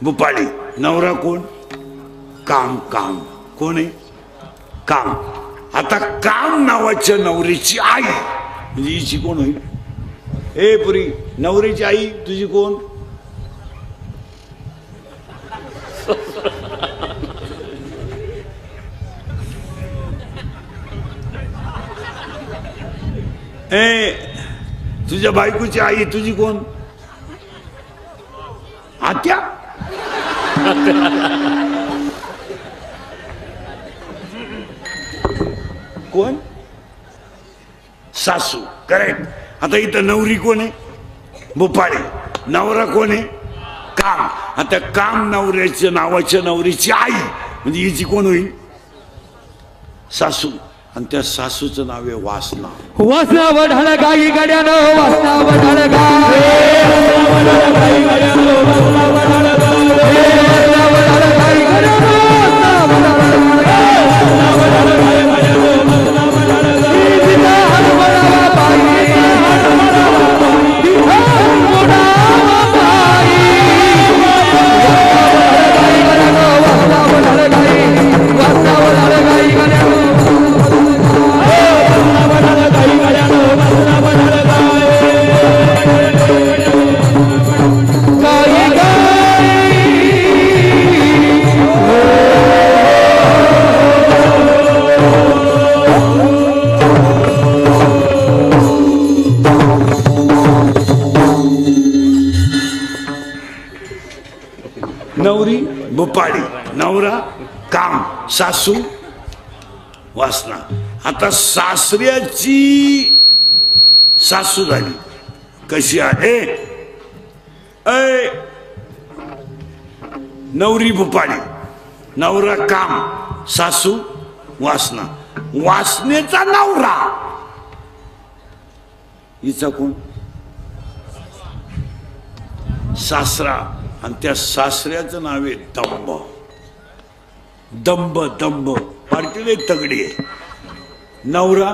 भुपाळी. नवरा कोण? काम. काम कोण आहे? काम. आता काम नावाच्या नवरीची आई म्हणजे हिची कोण होईल? ए पुरी, नवरीची आई तुझी कोण? ए तुझ्या बायकोची आई तुझी कोण? आत्या. कोण? सासू. करेक्ट. आता इथं नवरी कोण आहे? भुपाळी. नवरा कोण आहे? काम. आता काम नवऱ्याच्या नावाच्या नवरीची आई म्हणजे हिची कोण होईल? सासू. आणि त्या सासूचं नाव आहे वासना. वासना वढाळ गाई गड्यानं, वासना वढाळ गाई, वासना वढाळ गाई गड्यानं, वासना वढाळ गाई, वासना वढाळ गाई गड्यानं, वासना वढाळ गाई, वासना वढाळ गाई गड्यानं, वासना वढाळ गाई. तिचा हरभरावा बाई, हरभरावा बाई, तिचा हरभरावा बाई, वासना वढाळ गाई गड्यानं, वासना वढाळ गाई, वासना वढाळ गाई गड्यानं. नवरी भुपाळी, नवरा काम, सासू वासना. आता सासऱ्याची सासू झाली कशी आहे? नवरी भुपाळी, नवरा काम, सासू वासना. वासनेचा नवरा हिचा कोण? सासरा. आणि त्या सासऱ्याचं नाव आहे दंभ. दंभ दंभ पार्टीले तगडी आहे. नवरा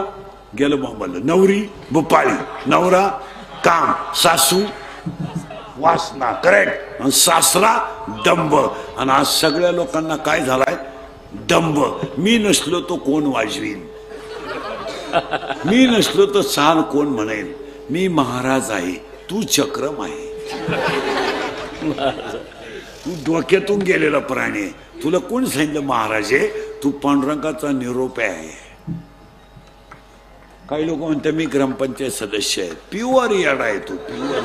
गेलं बाबाला. नवरी भुपाळी, नवरा काम, सासू वासना. करेक्ट. आणि सासरा दंभ. आणि आज सगळ्या लोकांना काय झालाय? दंभ. मी नसलो तो कोण वाजवीन, मी नसलो तो छान कोण म्हणेल, मी महाराज आहे, तू चक्रम आहे. तू डोक्यातून गेलेला प्राणी आहे. तुला कोण सांगितलं महाराज आहे? तू पांडुरंगाचा निरोप आहे. काही लोक म्हणतात मी ग्रामपंचायत सदस्य आहे. प्युअर याडा आहे तू. प्युअर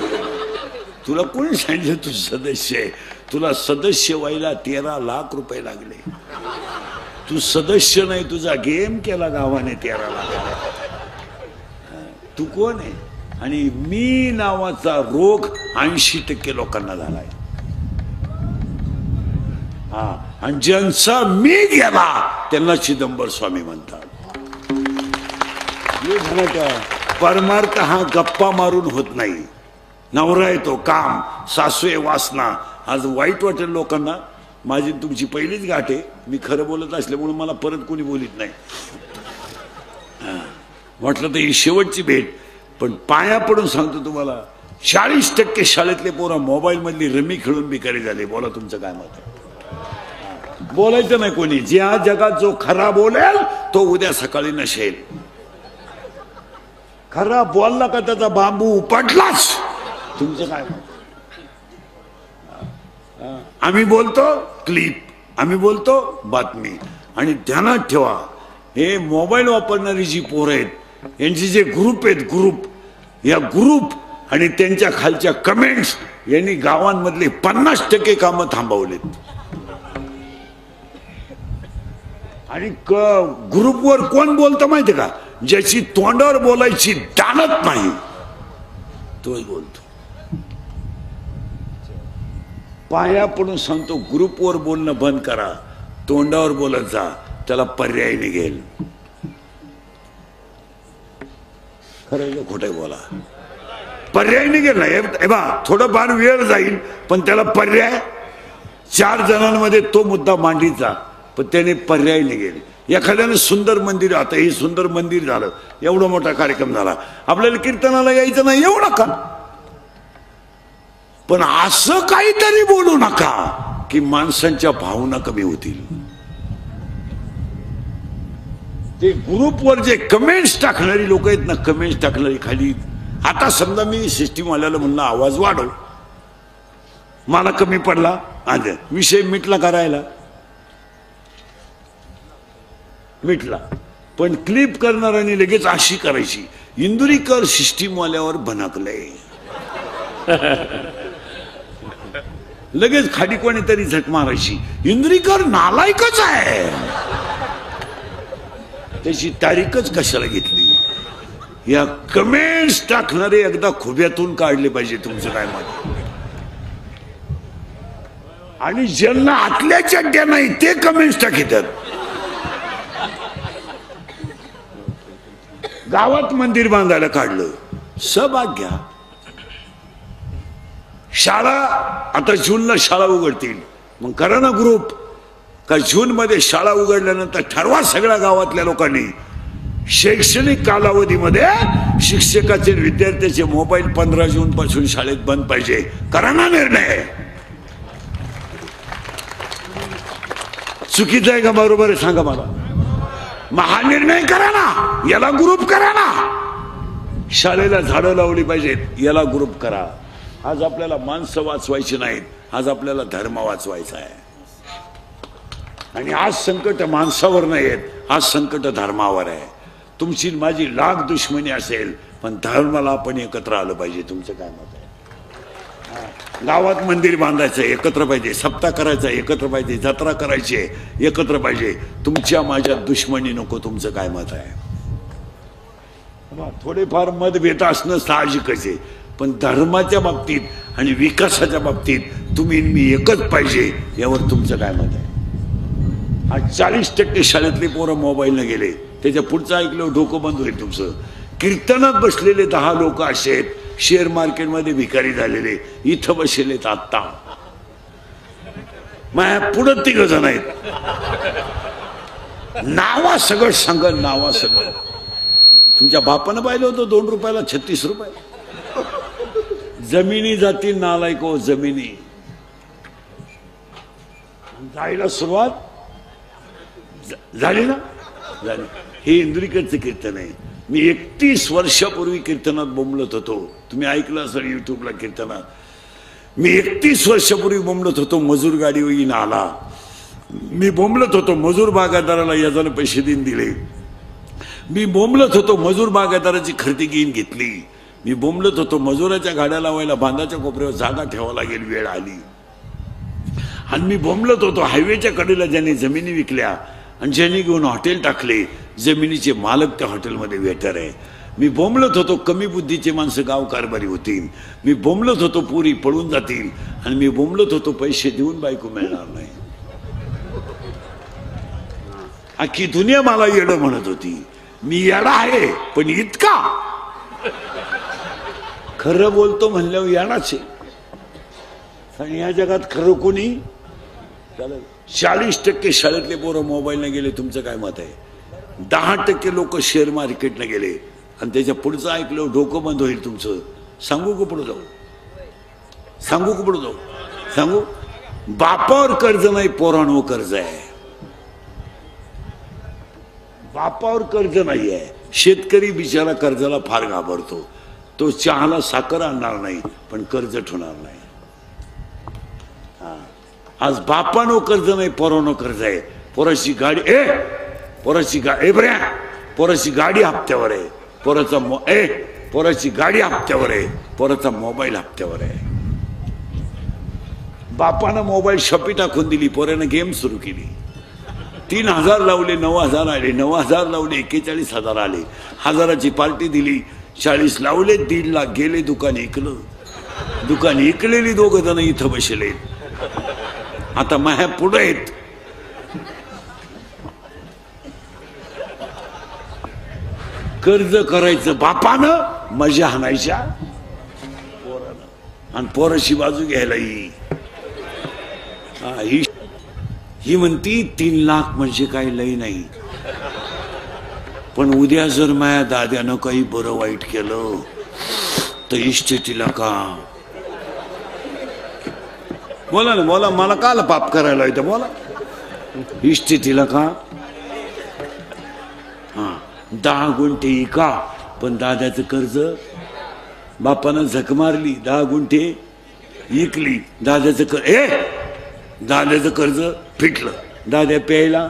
तुला कोणी सांगितलं तू सदस्य आहे? तुला सदस्य व्हायला 13 लाख रुपये लागले. तू सदस्य नाही, तुझा गेम केला गावाने 13 लाख. तू कोण आहे? आणि मी नावाचा रोग 80% लोकांना झालाय. हा, आणि ज्यांचा मी गेला त्यांना चिदंबर स्वामी म्हणतात. परमार्थ हा गप्पा मारून होत नाही. नवरा येतो काम, सासू आहे वासना. आज वाईट वाटेल लोकांना, माझी तुमची पहिलीच गाठ आहे. मी खरं बोलत असल्यामुळे मला परत कोणी बोलित नाही. म्हटलं तर ही शेवटची भेट. पण पाया पडून सांगतो तुम्हाला, 40% शाळेतले पोरं मोबाईल मधली रमी खेळून बिकारी झाले. बोला तुमचं काय मत आहे? बोलायचं नाही कोणी. ज्या जगात जो खरा बोलेल तो उद्या सकाळी नसेल. खरा बोलला का त्याचा बांबू उपटलाच. तुमचं काय मत? आम्ही बोलतो क्लिप, आम्ही बोलतो बातमी. आणि ध्यानात ठेवा, हे मोबाईल वापरणारी जी पोरं आहेत यांचे जे ग्रुप आहेत, ग्रुप, या ग्रुप आणि त्यांच्या खालच्या कमेंट्स यांनी गावांमधले 50% कामं थांबवलेत. आणि ग्रुपवर कोण बोलतं माहिती का? ज्याची तोंडावर बोलायची दानत नाही तोच बोलतो. पाया पडून सांगतो, ग्रुपवर बोलणं बंद करा, तोंडावर बोलत जा, त्याला पर्याय निघेल. खरं खोटं बोला, पर्याय निघेल ना. हे बा, थोडंफार वेळ जाईल पण त्याला पर्याय. 4 जणांमध्ये तो मुद्दा मांडीचा, पण त्याने पर्याय निघेल. एखाद्याने सुंदर मंदिर, आता हे सुंदर मंदिर झालं, एवढा मोठा कार्यक्रम झाला, आपल्याला कीर्तनाला यायचं नाही येऊ नका, पण असं काहीतरी बोलू नका की माणसांच्या भावना कमी होतील. ते ग्रुपवर जे कमेंट्स टाकणारी लोक आहेत ना, कमेंट्स टाकणारी खाली. आता समजा मी सिस्टीम वाल्याला म्हणलं आवाज वाढव, मला कमी पडला, आज विषय मिटला, करायला मिटला. पण क्लिप करणाऱ्याने लगेच अशी करायची. इंदुरीकर सिस्टीम वाल्यावर भनकलंय, लगेच खाली कोणीतरी झक मारायची. इंदुरीकर नालायकच आहे, त्याची तारीखच कशाला घेतली. या कमेंट्स टाकणारे एकदा खुब्यातून काढले पाहिजे. तुमचं काय मत? आणि ज्यांना आतल्या चड्ड्या नाही ते कमेंट्स टाकतात. गावात मंदिर बांधायला काढलं, सहभाग घ्या. शाळा, आता जूनला शाळा उघडतील, मग करा ना ग्रुप. का जून मध्ये शाळा उघडल्यानंतर ठरवा सगळ्या गावातल्या लोकांनी, शैक्षणिक कालावधीमध्ये शिक्षकाचे विद्यार्थ्याचे मोबाईल 15 जून पासून शाळेत बंद पाहिजे. करा ना निर्णय. चुकीचा आहे का बरोबर आहे सांगा मला? मग हा निर्णय करा ना, याला ग्रुप करा ना. शाळेला झाडं लावली पाहिजेत, याला ग्रुप करा. आज आपल्याला माणसं वाचवायची नाहीत, आज आपल्याला धर्म वाचवायचा आहे. आणि आज संकट माणसावर नाही आहेत, आज संकट धर्मावर आहे. तुमची माझी लाख दुश्मनी असेल पण धर्माला आपण एकत्र आलं पाहिजे. तुमचं काय मत आहे? गावात मंदिर बांधायचं एकत्र पाहिजे, सप्ताह करायचा एकत्र पाहिजे, जत्रा करायची एकत्र पाहिजे. तुमच्या माझ्या दुश्मनी नको. तुमचं काय मत आहे? थोडेफार मतभेद असणं साहजिकच आहे, पण धर्माच्या बाबतीत आणि विकासाच्या बाबतीत तुम्ही मी एकच पाहिजे. यावर तुमचं काय मत आहे? आज 40% शाळेतले पोरं मोबाईलने गेले, त्याच्या पुढचं ऐकलं डोकं बंद होईल तुमचं. कीर्तनात बसलेले 10 लोक असे आहेत, शेअर मार्केटमध्ये भिकारी झालेले, इथं बसलेत आत्ता. माझ्या पुढं 3 जण आहेत. नावा सगळं सांगल, नावा सगळं. तुमच्या बापानं पाहिलं होतं 2 रुपयाला 36 रुपये. जमिनी जातील नालायक हो, जमिनी जायला सुरुवात झाली ना, झाली. हे इंदुरीकरचं कीर्तन आहे. मी 31 वर्षापूर्वी कीर्तनात बोंबलत होतो. तुम्ही ऐकलं असेल युट्यूबला कीर्तनात. मी 31 वर्षापूर्वी बोंबलत होतो, मजूर गाडी येईन आला. मी बोंबलत होतो, मजूर बागायतदाराला याजाने पैसे देऊन दिले. मी बोंबलत होतो, मजूर बागायतदाराची खरेदी घेऊन घेतली. मी बोंबलत होतो मजुराच्या गाड्या लावायला बांधाच्या कोपऱ्यावर जागा ठेवावं लागेल, वेळ आली. आणि मी बोंबलत होतो हायवेच्या कडेला ज्यांनी जमिनी विकल्या आणि ज्यांनी घेऊन हॉटेल टाकले, जमिनीचे मालक त्या हॉटेलमध्ये वेटर आहे. मी बोंबलत होतो कमी बुद्धीचे माणसं गाव कारभारी होतील. मी बोंबलत होतो पुरी पळून जातील. आणि मी बोंबलत होतो पैसे देऊन बायको मिळणार नाही. अख्खी दुनिया मला येडं म्हणत होती. मी येडा आहे पण इतका खरं बोलतो म्हणल्यावर येडाच आहे. आणि या जगात खरं कोणी 40% शाळेतले पोरं मोबाईलने गेले. तुमचं काय मत आहे? 10% लोक शेअर मार्केटने गेले. आणि त्याच्या पुढचं ऐकलं डोकं बंद होईल तुमचं. सांगू का पुढे जाऊ? सांगू का पुढे जाऊ? सांगू. बापावर कर्ज नाही, पोरांवर कर्ज आहे. बापावर कर्ज नाही आहे. शेतकरी बिचारा कर्जाला फार घाबरतो. तो चहाला साखर आणणार नाही पण कर्ज ठेवणार नाही. आज बापानो कर्ज नाही, पोरांनो कर्ज आहे. पोराची गाडी पोराची गाडी हप्त्यावर आहे. पोराची गाडी हप्त्यावर आहे. पोराचा मोबाईल हप्त्यावर आहे. बापानं मोबाईल शॉपी टाकून दिली. पोरानं गेम सुरू केली. 3,000 लावले 9,000 आले. 9,000 लावले 41,000 आले. 1,000ची पार्टी दिली. 40 लावले 1.5 लाख गेले. दुकान ऐकलं. दुकान ऐकलेली 2 जण इथं बसले. आता माझ्या पुढे आहेत. कर्ज करायचं बापानं, मजा हाणायच्या पोरानं. आणि पोराची बाजू घ्यायला ही म्हणती 3 लाख म्हणजे काही लई नाही. पण उद्या जर माझ्या दाद्यानं काही बरं वाईट केलं तर इस्टेटीला का? बोला ना, बोला. मला काल पाप करायला येतं, बोला. इस्टेटीला का? 10 गुंठे इका. पण दाद्याचं कर्ज बापानं झक मारली. 10 गुंठे इकली. दाद्याचं कर्ज फिटलं. दाद्या प्यायला.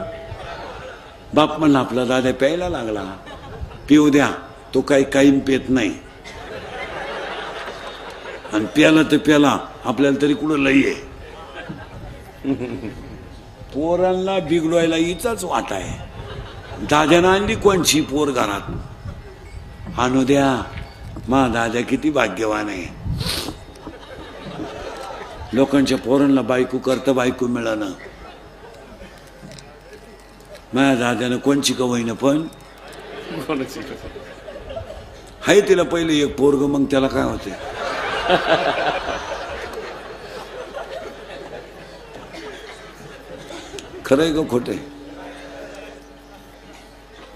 बाप म्हणला आपला दाद्या प्यायला लागला, पिऊ द्या. तो काही पेत नाही. आणि प्याला तर प्याला. आपल्याला तरी कुठं लई आहे. पोरांना बिघडवायला हिचाच वाटा आहे. दाद्यानं आणली कोणची पोर घरात. आणू द्या. मा दाद्या किती भाग्यवान आहे. लोकांच्या पोरांना बायको करता बायको मिळालं. माझ्या दाद्यानं कोणची कवईनं पण हाय. तिला पहिले एक पोरग, मग त्याला काय होते? खरंय का खोटं?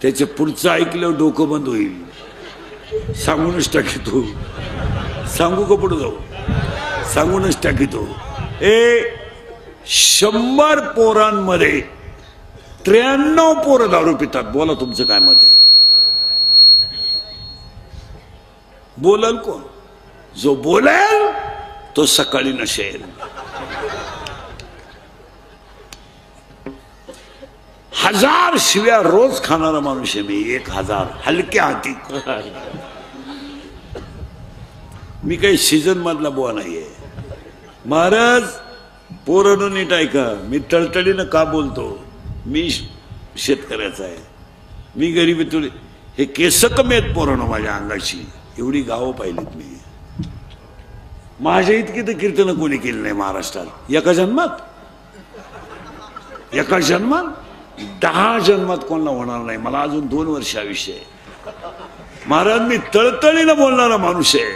त्याचे पुढचं ऐकलं डोकं बंद होईल. सांगूनच टाकीतो. सांगू का पुढे जाऊ? सांगूनच टाकीतो. 100 पोरांमध्ये 93 पोरं दारू पितात. बोला तुमचं काय मत आहे? बोलाल कोण? जो बोलेल तो सकाळी नशेल. 1000 शिव्या रोज खाणारा माणूस आहे मी. 1000 हलक्या हाती. मी काही सीझन मधला बुवा नाहीये. महाराज पोरांनो नीट ऐका. मी तळतळीनं का बोलतो? मी शेतकऱ्याचा आहे. मी गरीबी तुला हे केस कमी आहेत पोरांनो माझ्या अंगाची. एवढी गावं पाहिलीत मी. माझ्या इतकी तर कीर्तन कोणी केली नाही महाराष्ट्रात. एका जन्मात 10 जन्मात कोणाला होणार नाही. मला अजून 2 वर्ष आयुष्य आहे. महाराज मी तळतळीनं बोलणारा माणूस आहे.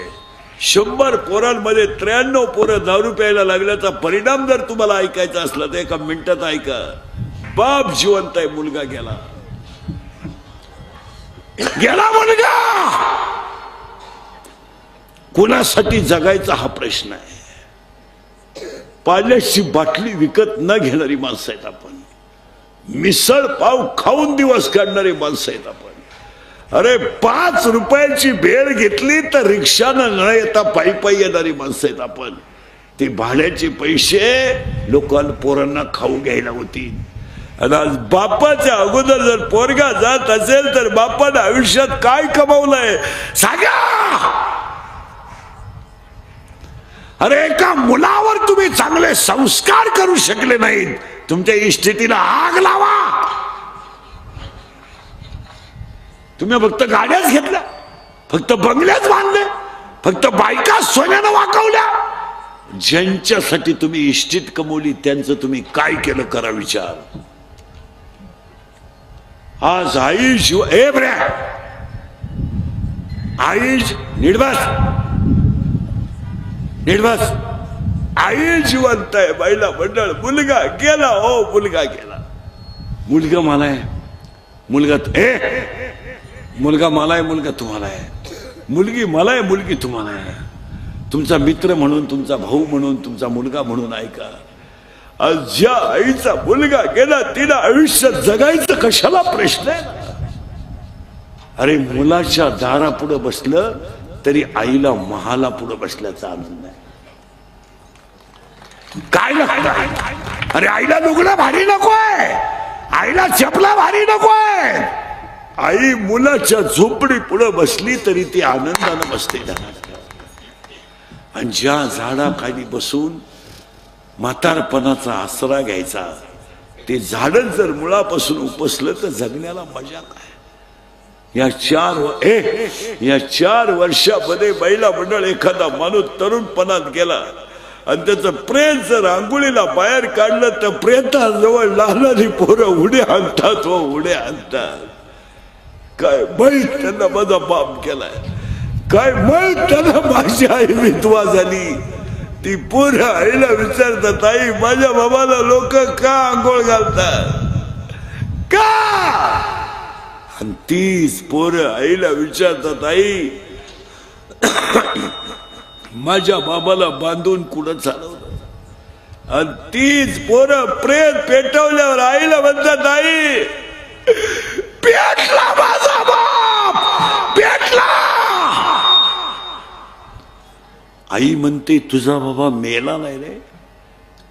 100 पोरांमध्ये 93 पोरं दारू प्यायला लागल्याचा परिणाम जर तुम्हाला ऐकायचा असला तर एका मिनिटात ऐका. बाप जिवंत आहे, मुलगा गेला. मुलगा. कुणासाठी जगायचा हा प्रश्न आहे. पाण्याची बाटली विकत न घेणारी माणसं आहेत आपण. मिसळ पाव खाऊन दिवस काढणारी माणसं आहेत आपण. अरे 5 रुपयाची भेळ घेतली तर रिक्षानं न येता पायी येणारी माणसं आहेत आपण. ते भाड्याचे पैसे लोकांना पोरांना खाऊ घ्यायला होती. आणि आज बापाच्या अगोदर जर पोरगा जात असेल तर बापानं आयुष्यात काय कमावलंय सांगा. अरे एका मुलावर तुम्ही चांगले संस्कार करू शकले नाहीत, तुमच्या इस्टेटीला आग लावा. तुम्ही फक्त गाड्याच घेतल्या, फक्त बंगल्याच बांधले, फक्त बायका सोन्यानं वाकवल्या. ज्यांच्यासाठी तुम्ही इस्टेट कमवली त्यांचं तुम्ही काय केलं करा विचार. आज आई शिव ए बऱ्या आई निर्वास निर्वास आई जिवंत आहे, महिला मंडळ. मुलगा गेला, हो मुलगा गेला. मुलगा मला आहे, मुलगा मुलगा मला आहे, मुलगा तुम्हाला आहे. मुलगी मला आहे, मुलगी तुम्हाला आहे. तुमचा मित्र म्हणून, तुमचा भाऊ म्हणून, तुमचा मुलगा म्हणून ऐका. आज ज्या आईचा मुलगा गेला तिला आयुष्य जगायचं कशाला प्रश्न आहे. अरे मुलाच्या दारापुढे बसलं तरी आईला महाला पुढे बसल्याचा आनंद आहे. काय लागतं? अरे आईला लुगडं भारी नकोय, आईला चपला भारी नकोय. आई मुलाच्या झोपडी पुढे बसली तरी ती आनंदानं बसते. आणि ज्या झाडाखाली बसून म्हातारपणाचा आसरा घ्यायचा, ते झाडच जर मुळापासून उपसलं तर जगण्याला मजा काय. या 4 वर्षामध्ये महिला मंडळ एखादा माणूस तरुणपणात गेला आणि त्याचं प्रेत जर आंघोळीला बाहेर काढलं तर प्रेताजवळ लहानारी पोरं उड्या आणतात, व उड्या आणतात. काय माहीत त्यांना माझा बाप केलाय, काय माहीत त्यांना माझी आई विधवा झाली. ती पोरं आईला विचारतात, आई माझ्या बाबाला लोक का आंघोळ घालतात का. आणि तीच पोरं आईला विचारतात, आई माझ्या बाबाला बांधून कुठं चालवलं. आणि तीच पोरं प्रेत पेटवल्यावर आईला म्हणतात, आई पेटला माझा बाप पेटला. आई म्हणते तुझा बाबा मेला नाही रे,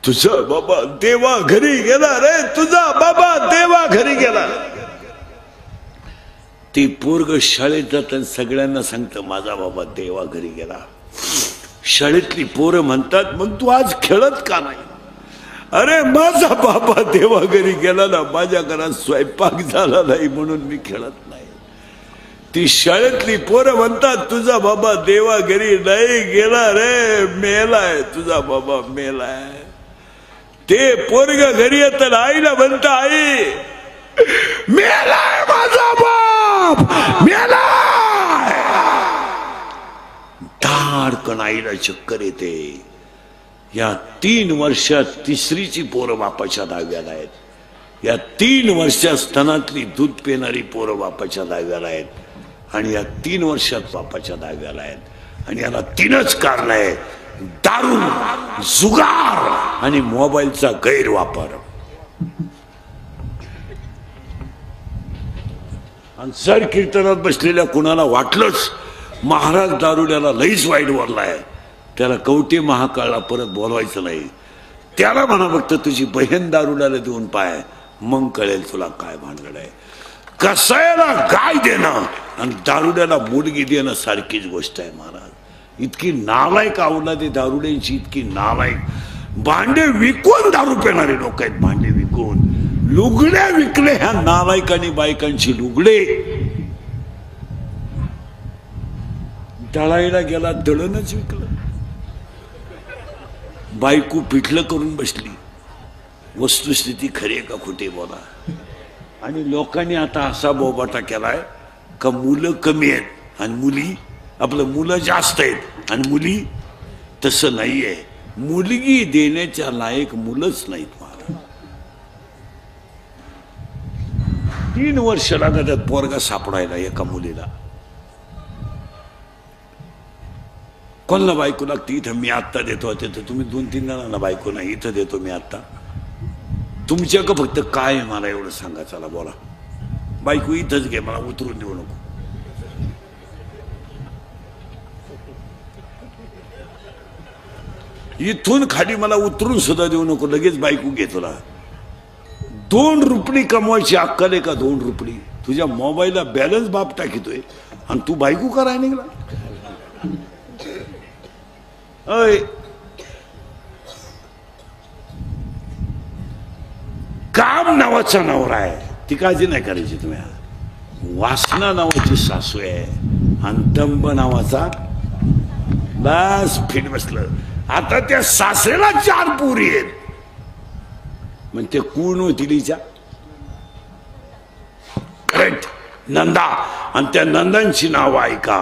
तुझा बाबा देवा घरी गेला रे, तुझा बाबा देवा घरी गेला. ती पोरग शाळेत जातात, सगळ्यांना सांगतं माझा बाबा देवा घरी गेला. शाळेतली पोरं म्हणतात मग तू आज खेळत का नाही. अरे माझा बाबा देवा घरी गेला ना, माझ्या घरात स्वयंपाक झाला नाही म्हणून मी खेळत नाही. ती शाळेतली पोरं म्हणतात तुझा बाबा देवा घरी नाही गेला रे, मेलाय, तुझा बाबा मेलाय. ते पोरग घरी येत आईला म्हणत, आई मेलाय माझा बाप मेलाय. धाडकन आईला चक्कर येते. या 3 वर्षात तिसरीची पोरं बापाच्या दाव्याला आहेत. या 3 वर्षात स्तनातली दूध पिणारी पोरं बापाच्या दाव्याला आहेत. आणि या 3 वर्षात बापाच्या दाव्याला आहेत. आणि याला 3च कारण आहे, दारू, जुगार आणि मोबाईलचा गैरवापर. आणि जर कीर्तनात बसलेल्या कुणाला वाटलंच महाराज दारुड्याला लईच वाईट बोललाय, त्याला कवटे महाकाळला परत बोलवायचं नाही. त्याला म्हणा फक्त तुझी बहीण दारुड्याला देऊन पाय, मग कळेल तुला काय भानगड आहे. कसायला गाय देणं आणि दारुड्याला मुलगी देणं सारखीच गोष्ट आहे महाराज. इतकी नालायक अवलादे दारुड्यांची, इतकी नालायक. भांडे विकून दारू पिणारे लोक आहेत, भांडे विकून. लुगड्या विकले ह्या नालायकांनी बायकांची लुगडे. दळायला गेला दळणच विकलं. बायको पिठलं करून बसली. वस्तुस्थिती खरी आहे का खोटी बोला. आणि लोकांनी आता असा बोबाटा केलाय का मुलं कमी आहेत आणि मुली, आपलं मुलं जास्त आहेत आणि मुली. तसं नाहीये. मुलगी देण्याच्या लायक मुलंच नाहीत महाराज. 3 वर्ष लागतात पोरगा सापडायला एका मुलीला. कोणाला बायको लागते. इथं मी आत्ता देतो, तिथं तुम्ही 2-3 जणांना बायको नाही, इथं देतो मी आत्ता. तुमच्या का फक्त काय मला एवढं सांगा, चला बोला. बायको इथंच घे, मला उतरून देऊ नको. इथून खाली मला उतरून सुद्धा देऊ नको, लगेच बायको घे तुला. 2 रुपये कमवायची अक्कल आहे का? 2 रुपये. तुझ्या मोबाईलला बॅलन्स बाप टाकितोय आणि तू बायको करायला निघला. अय श्याम नावाचा नवरा आहे, ती काळजी नाही करायची तुम्ही. वासना नावाची सासू आहे आणि दंब नावाचा बस फिट बसलं. आता त्या सासऱ्याला 4 पोरी आहेत, मग ते कोण होती तिच्या? करेक्ट, नंदा. आणि त्या नंदांची नाव ऐका.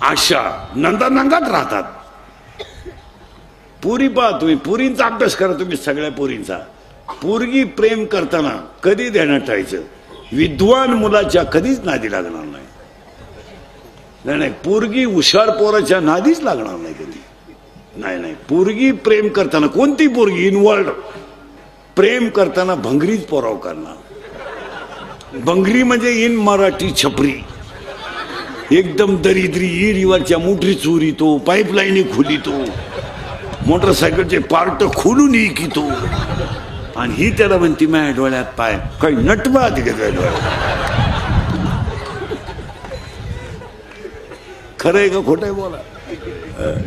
आशा. नंदा नंदात राहतात. पुरी पहा तुम्ही, पुरींचा अभ्यास करा तुम्ही, सगळ्या पुरींचा. पोरगी प्रेम करताना कधी ध्यानात ठेवायचं, विद्वान मुलाच्या कधीच नादी लागणार नाही. नाही, पोरगी हुशार पोराच्या नादीच लागणार नाही कधी. नाही, पोरगी प्रेम करताना, कोणती पोरगी इनवर्ल्ड प्रेम करताना भंगरीच पोराव करणार. भंगरी म्हणजे इन मराठी छपरी, एकदम दरिद्री. इरीवरच्या मोटरी चोरीतो, पाईपलाईनी खोलितो, मोटरसायकलचे पार्ट खोलून इकितो. आणि ही त्याला म्हणती माझ्या डोळ्यात पाय, काही नटवा तिकडे डोळ्यात. खरंय का खोटं आहे बोला?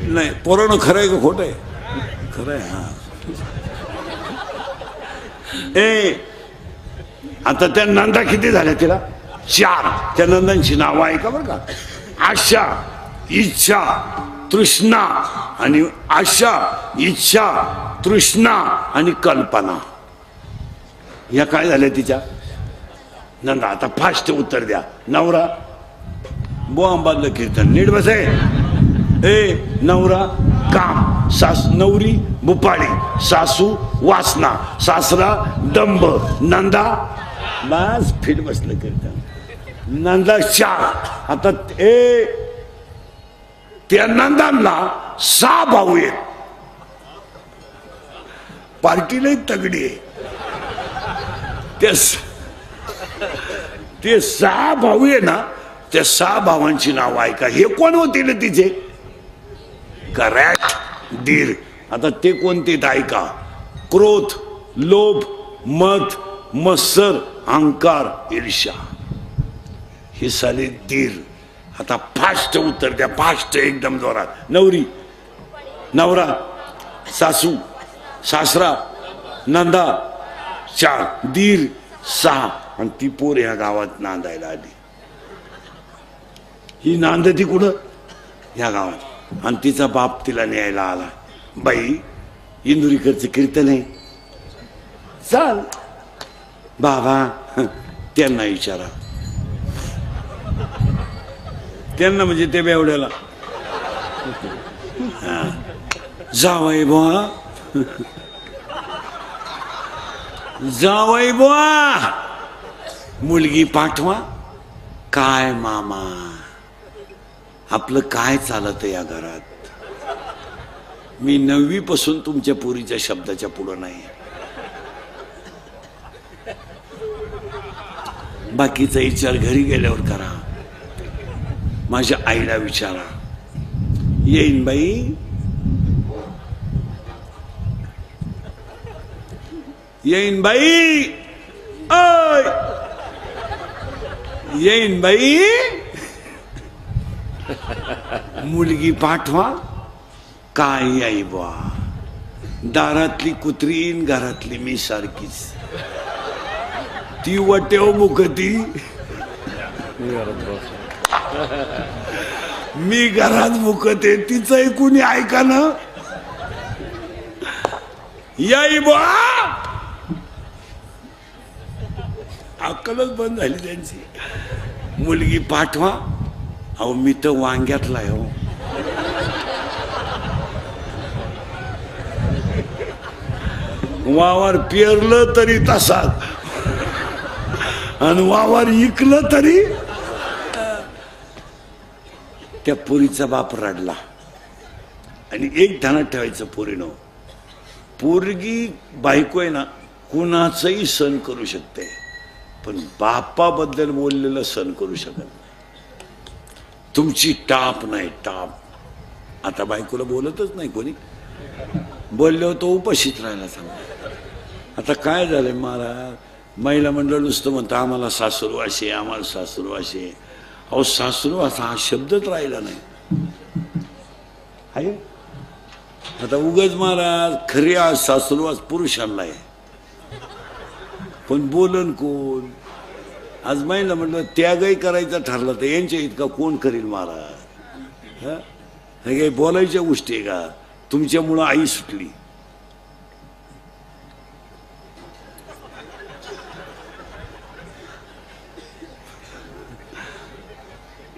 नाही पोरानं, खरंय का खोटं आहे? खरंय. हा, आता त्या नंदा किती झाल्या तिला? 4. त्या नंदांची नावं ऐका बरं का. आशा, इच्छा, तृष्णा. आणि आशा, इच्छा, तृष्णा आणि कल्पना, या काय झाल्या तिच्या नंदा? आता फास्ट उत्तर द्या. नवरा बोंबादलं कीर्तन, नीट बसे. नवरा काम, नवरी भुपाळी, सासू वासना, सासरा दंभ, नंदा बस फिट बसलं कीर्तन. नंदा 4. आता त्या नंदांना 6 भाऊ आहेत. पार्टीला तगडी आहे. ते 6 भाऊ आहे ना, त्या 6 भावांची नाव ऐका. हे कोण होते ना तिचे? करेक्ट, दीर. आता ते कोणते ऐका. क्रोध, लोभ, मद, मत्सर, अहंकार, ईर्ष्या, हे साले दीर. आता फास्ट उत्तर द्या, फास्ट एकदम जोरात. नवरी, नवरा, सासू, सासरा, नंदा 4, दीर 6. आणि ती पोर ह्या गावात नांदायला आली. ही नांदती कुठं? ह्या गावात. आणि तिचा बाप तिला न्यायला आला. बाई, इंदुरीकरचं कीर्तन आहे, चाल. बाबा त्यांना विचारा. त्यांना म्हणजे ते बेवड्याला. जावई बुवा, जावई बुवा, मुलगी पाठवा. काय मामा, आपलं काय चालत या घरात? मी 9वी पासून तुमच्या पोरीच्या शब्दाच्या पुढं नाही. बाकीचा विचार घरी गेल्यावर करा. माझ्या आईला विचारा. येईन बाई, येईन बाई, येईन बाई, मुलगी पाठवा. काय आई बा, दारातली कुत्रीन, घरातली मी सारखीच. ती वटेव मुकती, मी घरात मुकते, तिचंही कुणी ऐका ना. याई बा, अक्कलच बंद झाली त्यांची. मुलगी पाठवा. अहो मी तर वांग्यातला आहे हो. वावर पेरलं तरी तसाच, आणि वावर इकलं तरी. त्या पोरीचा बाप रडला. आणि एक ध्यानात ठेवायचं पोरीनो, पोरगी बायको आहे ना, कुणाचंही सण करू शकते, पण बापाबद्दल बोललेलं सण करू शकत नाही. तुमची टाप नाही, टाप. आता बायकोला बोलतच नाही कोणी. बोललो तो उपाशीच राहायला सांगा. आता काय झालंय महाराज, महिला मंडळ नुसतं म्हणतं आम्हाला सासूरवाशी, आम्हाला सासूरवाशी. अहो सासूरवास हा शब्दच राहिला नाही आहे. आता उगाच महाराज, खरी आज सासूरवास पुरुषांना आहे, पण बोलन कोण? आज महिला म्हटलं त्यागही करायचा ठरला तर यांच्या इतका कोण करील महाराज? हे काही बोलायच्या गोष्टी आहे का? तुमच्यामुळं आई सुटली.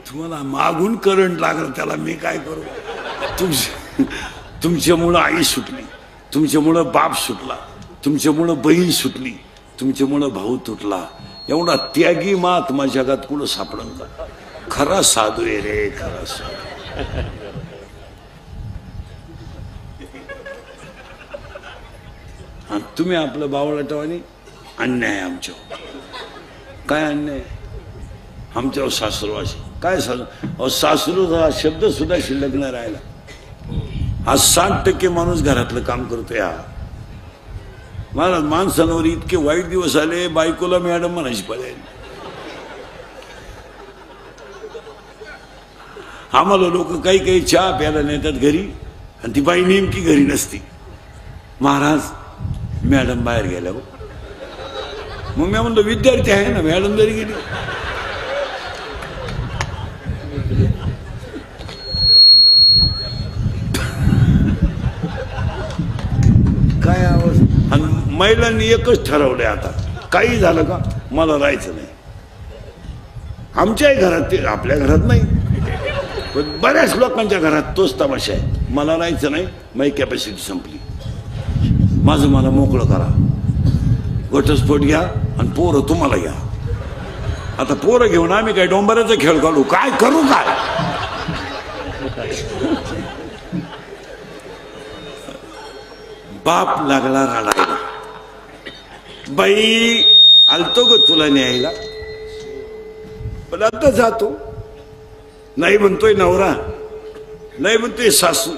तुम्हाला मागून करंट लागलं त्याला मी काय करू? तुमच्यामुळं आई सुटली, तुमच्यामुळं बाप सुटला, तुमच्यामुळं बहीण सुटली, तुमच्यामुळं भाऊ तुटला. एवढा त्यागी महात्मा जगात कुठं सापडन का? खरा साधू आहे रे, खरा साधू. आणि तुम्ही आपलं बावळाटवानी अन्याय आमच्यावर. काय अन्याय? आमच्यावर सासरवासी काय सासरू हा शब्द सुद्धा शिल्लक नाही राहिला. आज 60% माणूस घरातलं काम करतोय. मला माणसांवर इतके वाईट दिवस आले, बायकोला मॅडम म्हणायची पडेल. आम्हाला लोक काही काही चहा प्यायला नेतात घरी आणि ती बाई नेमकी घरी नसती. महाराज मॅडम बाहेर गेल्या. मग मी म्हणतो विद्यार्थी आहे ना, मॅडम जरी गेली. काय आवाज? आणि महिलांनी एकच ठरवलंय आता, काही झालं का मला राहायचं नाही. आमच्याही घरात ते, आपल्या घरात नाही पण बऱ्याच लोकांच्या घरात तोच तमाशा आहे. मला राहायचं नाही, माझी कॅपॅसिटी संपली, माझं मला मोकळं करा, घटस्फोट घ्या आणि पोरं तुम्हाला घ्या. आता पोरं घेऊन आम्ही काय डोंबराचा खेळ काढू? काय करू? काय बाप लागला रडायला. बाई आलतो ग तुला न्यायला, पण आता जातो. नाही म्हणतोय नवरा, नाही म्हणतोय सासू.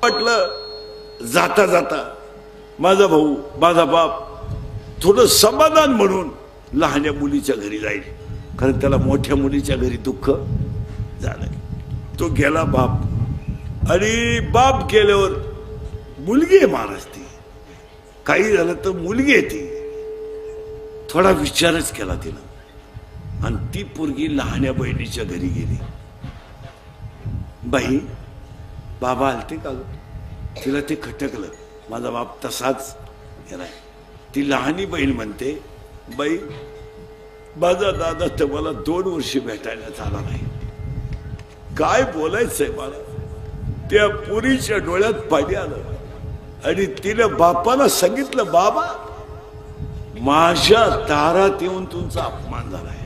म्हटलं जाता जाता माझा भाऊ, माझा बाप थोडं समाधान म्हणून लहान्या मुलीच्या घरी जाईल, कारण त्याला मोठ्या मुलीच्या घरी दुःख झालंय. तो गेला बाप, आणि बाप गेल्यावर मुलगी आहे महाराज. ती काही झालं तर मुलगी आहे. ती थोडा विचारच केला तिनं, आणि ती पोरगी लहान्या बहिणीच्या घरी गेली. बाई बाबा आलते का ग? तिला ते खटकलं, माझा बाप तसाच गेलाय. ती लहानी बहीण म्हणते, बाई माझा दादा तर मला 2 वर्ष भेटायला झाला नाही. काय बोलायचंय मला? त्या पोरीच्या डोळ्यात पाणी आलं आणि तिने बापाला सांगितलं, बाबा माझ्या दारात येऊन तुमचा अपमान झालाय.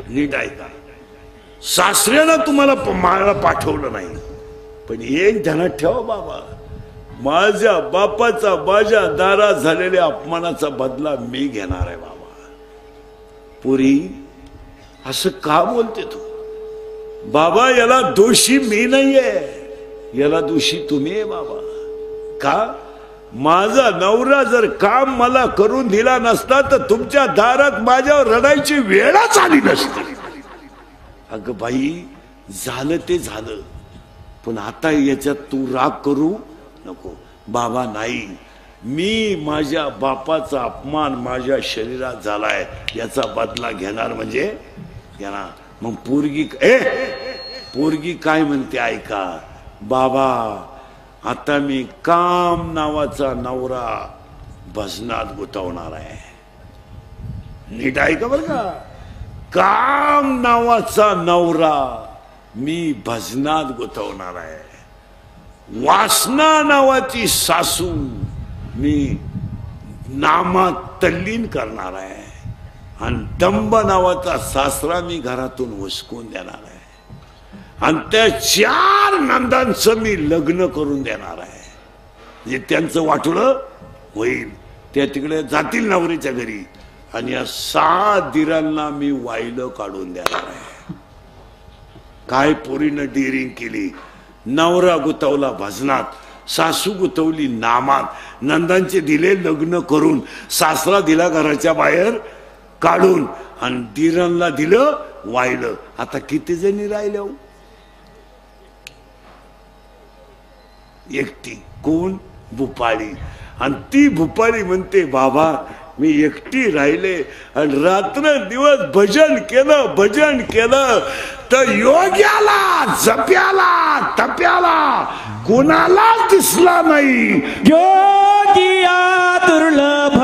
नीट ऐका, सासऱ्याला तुम्हाला मला पाठवलं नाही, पण एक ध्यानात ठेवा बाबा, माझ्या बापाचा माझ्या दारात झालेल्या अपमानाचा बदला मी घेणार आहे बाबा. पुरी असं का बोलते तू? बाबा याला दोषी मी नाहीये, याला दोषी तुम्ही आहे बाबा. का? माझा नवरा जर काम मला करून दिला नसता तर तुमच्या दारात माझ्यावर रडायची वेळच आली नसती. अगं बाई झालं ते झालं, पण आता याच्यात तू राग करू नको. बाबा नाही, मी माझ्या बापाचा अपमान माझ्या शरीरात झालाय, याचा बदला घेणार म्हणजे घेणार. मग पोरगी काय म्हणते ऐका, बाबा आता मी काम नावाचा नवरा भजनात गुंतवणार आहे. नीट ऐका बरं का, काम नावाचा नवरा मी भजनात गुंतवणार आहे. वासना नावाची सासू मी नामात तल्लीन करणार आहे, आणि दंब नावाचा सासरा मी घरातून हुसकून देणार आहे, आणि त्या 4 नंदांचं मी लग्न करून देणार आहे. म्हणजे त्यांचं वाटोळं होईल, त्या तिकडे जातील नवरीच्या घरी, आणि या 6 दिरांना मी वाहिलं काढून देणार आहे. काय पोरीनं डिरिंग केली, नवरा गुतवला भजनात, सासू गुतवली नामात, नंदांचे दिले लग्न करून, सासरा दिला घराच्या बाहेर काढून, आणि दिरांना दिलं वाहिलं. आता किती जणी राहिल्या? एकटी. कोण? भूपाळी. आणि ती भूपाळी म्हणते, बाबा मी एकटी राहिले आणि रात्र दिवस भजन केलं तर योग्याला जप्याला तप्याला कुणाला दिसला नाही. योगिया दुर्लभ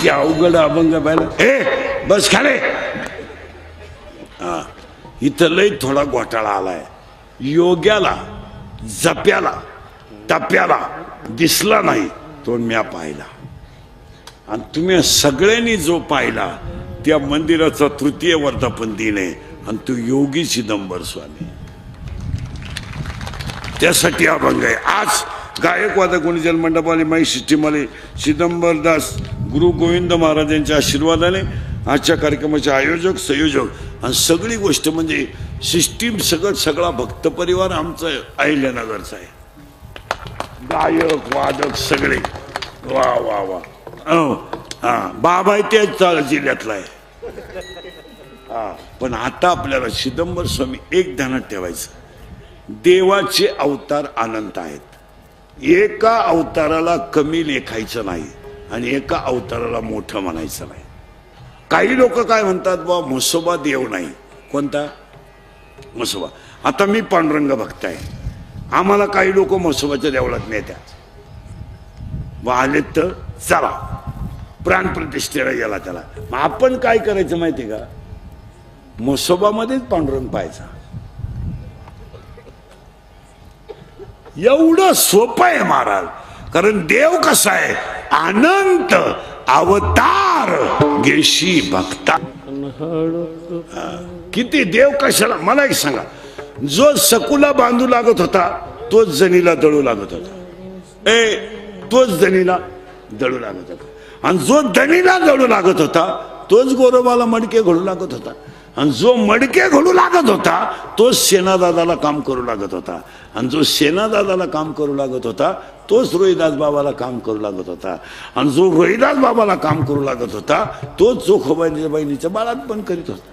अवघड अभंग पाहिला. ए बस खाले. इथं लय थोडा घोटाळा आलाय. योग्याला जप्याला टप्याला दिसला नाही तो म्या पाहिला आणि तुम्ही सगळ्यांनी जो पाहिला त्या मंदिराचा तृतीय वर्धापन दिन आहे आणि तो योगी चिदंबर स्वामी. त्यासाठी अभंग आहे. आज गायकवादक गुणजल मंडपाले माई सिस्टीमवाले चिदंबरदास गुरु गोविंद महाराजांच्या आशीर्वादाने आजच्या कार्यक्रमाचे आयोजक संयोजक आणि सगळी गोष्ट म्हणजे सिस्टीम सगळा भक्त परिवार आमचा अहिल्यानगरचा आहे. गायक वादक सगळे वा वा वा. हा बाबा त्याच जिल्ह्यातला आहे. हा पण आता आपल्याला चिदंबर स्वामी एक ध्यानात ठेवायचं. देवाचे अवतार अनंत आहेत. एका अवताराला कमी लेखायचं नाही आणि एका अवताराला मोठं म्हणायचं नाही. काही लोक काय म्हणतात बा म्हसोबा देव नाही. कोणता म्हसोबा? आता मी पांडुरंग भक्त आहे. आम्हाला काही लोक म्हसोबाच्या देवळात नेत्यात. व आले तर चला प्राणप्रतिष्ठेला गेला त्याला. मग आपण काय करायचं माहिती का? म्हसोबामध्येच पांडुरंग पाहायचा. एवढं सोपं आहे महाराज. कारण देव कसा आहे? अनंत अवतार घेशी भक्ता. किती देव कशाला? मला एक सांगा. जो सकुला बांधू लागत होता तोच जनीला दळू लागत होता. तोच जनीला दळू लागत होता. आणि जो दनीला दळू लागत होता तोच गोरोबाला मडके घडू लागत होता. आणि जो मडके घडू लागत होता तोच सेनादादाला काम करू लागत होता. आणि जो सेनादादाला काम करू लागत होता तोच रोहिदास बाबाला काम करू लागत होता. आणि जो रोहिदास बाबाला काम करू लागत होता तोच जोखोबाईच्या बहिणीच्या बाळात पण करीत होता.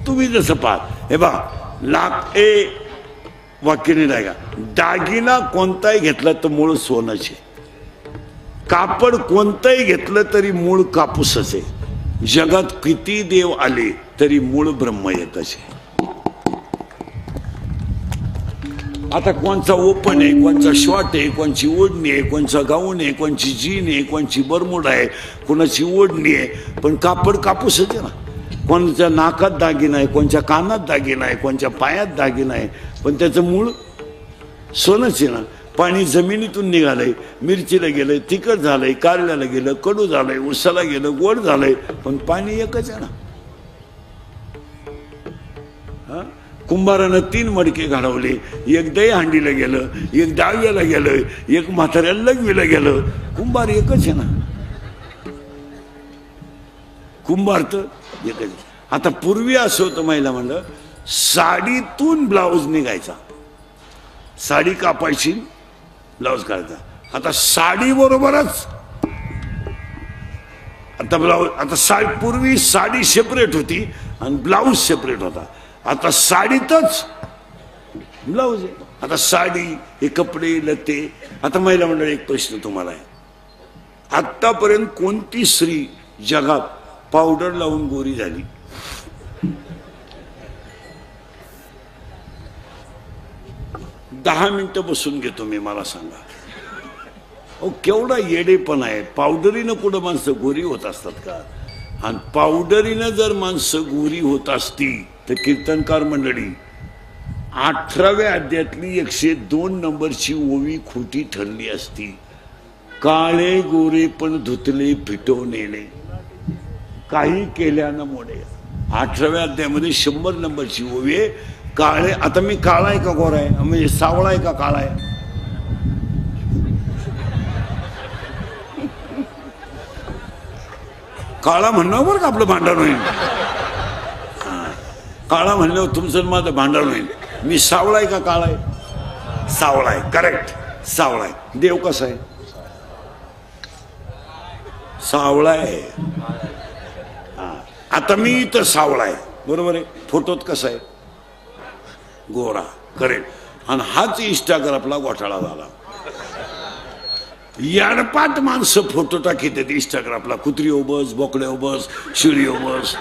तुम्ही जसं पाहा हे बा लाख वाक्यने नाही का? दागिना कोणताही घेतला तर मूळ सोनच आहे. कापड कोणताही घेतलं तरी मूळ कापूसच आहे. जगात किती देव आले तरी मूळ ब्रह्म एकच आहे. आता कोणचा ओपन आहे, कोणचा शॉर्ट आहे, कोणची ओढणी आहे, कोणचा गाऊन आहे, कोणची जीन आहे, कोणची बरमुड आहे, कोणाची ओढणी आहे, पण कापड कापूसच आहे ना. कोणच्या नाकात दागिना आहे, कोणच्या कानात दागिना आहे, कोणच्या पायात दागिना आहे, पण त्याचं मूळ सोनच आहे ना. पाणी जमिनीतून निघालंय, मिरचीला गेलंय, तिखट झालंय, कारल्याला गेलं, कडू झालंय, उसाला गेलं, गोड झालंय, पण पाणी एकच आहे ना. कुंभारानं 3 मडके घडवले. एक दही हांडीला गेलं, एक डाव्याला गेलं, एक म्हाताऱ्याला लघवीला गेलं. कुंभार एकच आहे ना. कुंभार तर एकच. आता पूर्वी असं होतं महिला म्हणलं साडीतून ब्लाऊज निघायचा. साडी कापायची, ब्लाऊज काढायचा. आता साडी बरोबरच आता ब्लाऊज. आता पूर्वी साडी सेपरेट होती आणि ब्लाऊज सेपरेट होता. आता साडीतच ब्लाऊज आहे. आता साडी हे कपडे लते. आता महिला मंडळ एक प्रश्न तुम्हाला आहे. आतापर्यंत कोणती स्त्री जगात पावडर लावून गोरी झाली? दहा मिनिटं बसून घेतो मी. मला सांगा केवढा येडेपण आहे. पावडरीनं कुठं माणसं गोरी होत असतात का? आणि पावडरीनं जर माणसं गोरी होत असती तर कीर्तनकार मंडळी 18व्या अध्यायातली 102 नंबरची ओवी खोटी ठरली असती. काळे गोरे पण धुतले फिटवलेले काही केल्यानं मोडे. 18व्या अध्यायामध्ये 100 नंबरची ओवी आहे. काळे, आता मी काळा आहे का गोरा आहे, म्हणजे सावळा आहे का काळा आहे? काळा म्हणणं बरं का आपलं भांडण होईल. काळा म्हणल्यावर तुमचं माझं भांडण होईल. मी सावळा आहे का काळा आहे? सावळा आहे, करेक्ट, सावळा आहे. देव कसा आहे? सावळा आहे. आता मी इथं सावळा आहे, बरोबर आहे. फोटोत कसा आहे? गोरा, करेक्ट. आणि हाच इंस्टाग्रामला घोटाळा झाला. याडपाट माणसं फोटो टाकीत इंस्टाग्रामला. कुत्री बस, बोकडे बस, शिळी बस,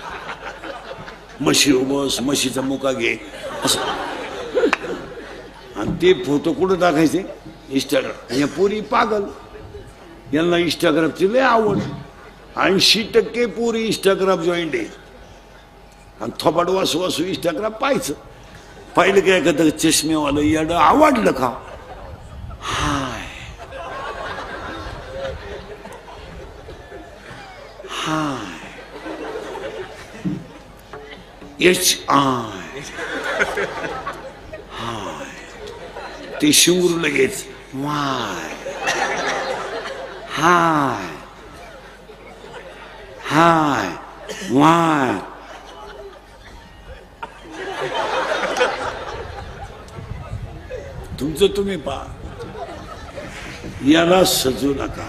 म्हशी बस, म्हशीचा मुका घे असं. आणि ते फोटो कुठं टाकायचे? इंस्टाग्राम. या पोरी पागल, यांना इंस्टाग्रामची लय आवड. 80% पोरी इंस्टाग्राम जॉईंट आहे. आणि थोबाड वासू वासू इंस्टाग्राम पाहायचं. पाहिलं काय एखादं चष्मेवालं याडं आवडलं का? हाय हाय HI हाय. ते शिंगरू लगेच वाय हाय हाय वाय. तुमचं तुम्ही पहा, याला सजू नका.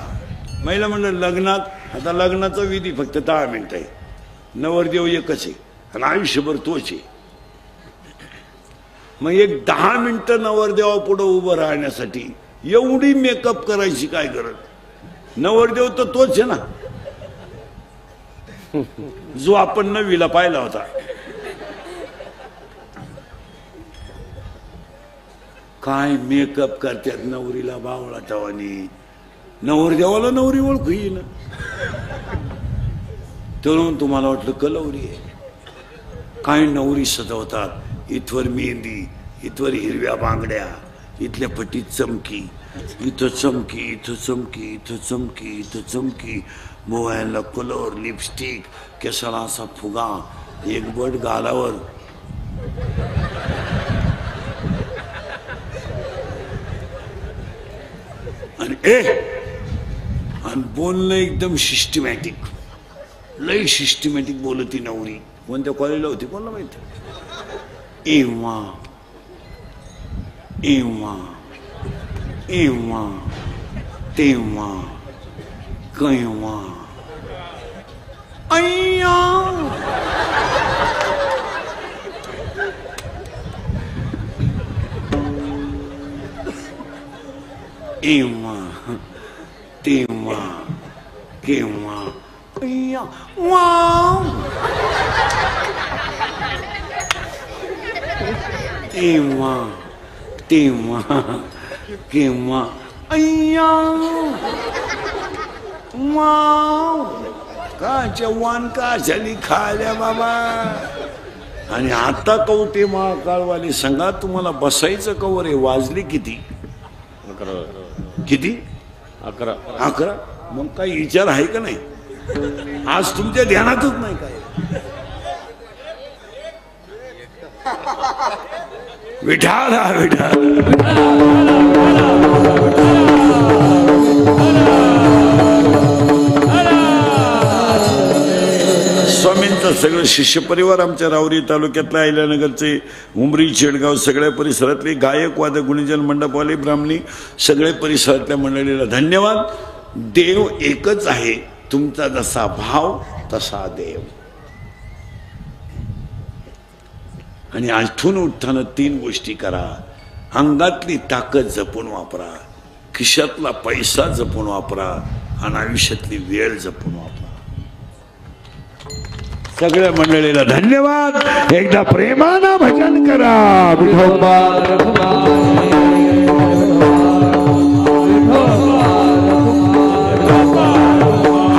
महिला म्हणलं लग्नात, आता लग्नाचा विधी फक्त 10 मिनिटं आहे. नवरदेव एकच आहे आणि आयुष्यभर तोच आहे. मग एक 10 मिनिटं नवरदेवा पुढं उभं राहण्यासाठी एवढी मेकअप करायची काय गरज? नवरदेव तर तोच आहे ना, जो आपण नवीला पाहिला होता. काय मेकअप करतात नवरीला बावळा टवानी. नवरदेवाला नवरी ओळखू येईना. तरुण तुम्हाला वाटलं कलवरी आहे. काय नवरी सजवतात. इथवर मेहंदी, इथवर हिरव्या बांगड्या, इथल्या पट्टीत चमकी, इथं चमकी, इथं चमकी, इथं चमकी, इथं चमकी, मोबाईलला कलर, लिपस्टिक, केसाला असा फुगा, एक बट गालावर. आणि बोलणं एकदम सिस्टमॅटिक, लई सिस्टमॅटिक बोलती नवरी. कोणत्या कॉलेजला होती कोणाला माहिती? एव्हा एव्हा एव्हा तेव्हा केव्हा अय्या. एव्हा तेव्हा केव्हा अय्या वाव. एव्हा तेव्हा केव्हा अय्या वाव. काच्या वान काशाली खाल्या बाबा. आणि आता कवटे महाकाळवाले सांगा, तुम्हाला बसायचं कवर आहे. वाजले किती? 11. किती? 11. मग काही विचार आहे का नाही? आज तुमच्या ध्यानातच नाही काय? विठाला विठाल. स्वामींचा सगळं शिष्य परिवार, आमच्या रावरी तालुक्यातल्या अहिल्यानगरचे, उमरी, चेडगाव, सगळ्या परिसरातले गायक, वादक, गुणीजन, मंडपवाले, ब्राह्मणी, सगळे परिसरातल्या मंडळीला धन्यवाद. देव एकच आहे. तुमचा जसा भाव तसा देव. आणि आठवून उठताना 3 गोष्टी करा. अंगातली ताकद जपून वापरा, खिशातला पैसा जपून वापरा, आणि आयुष्यातली वेळ जपून वापरा. सगळ्या मंडळीला धन्यवाद. एकदा प्रेमानं भजन करा.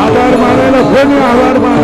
आभार मानायला कोणी आभार मान.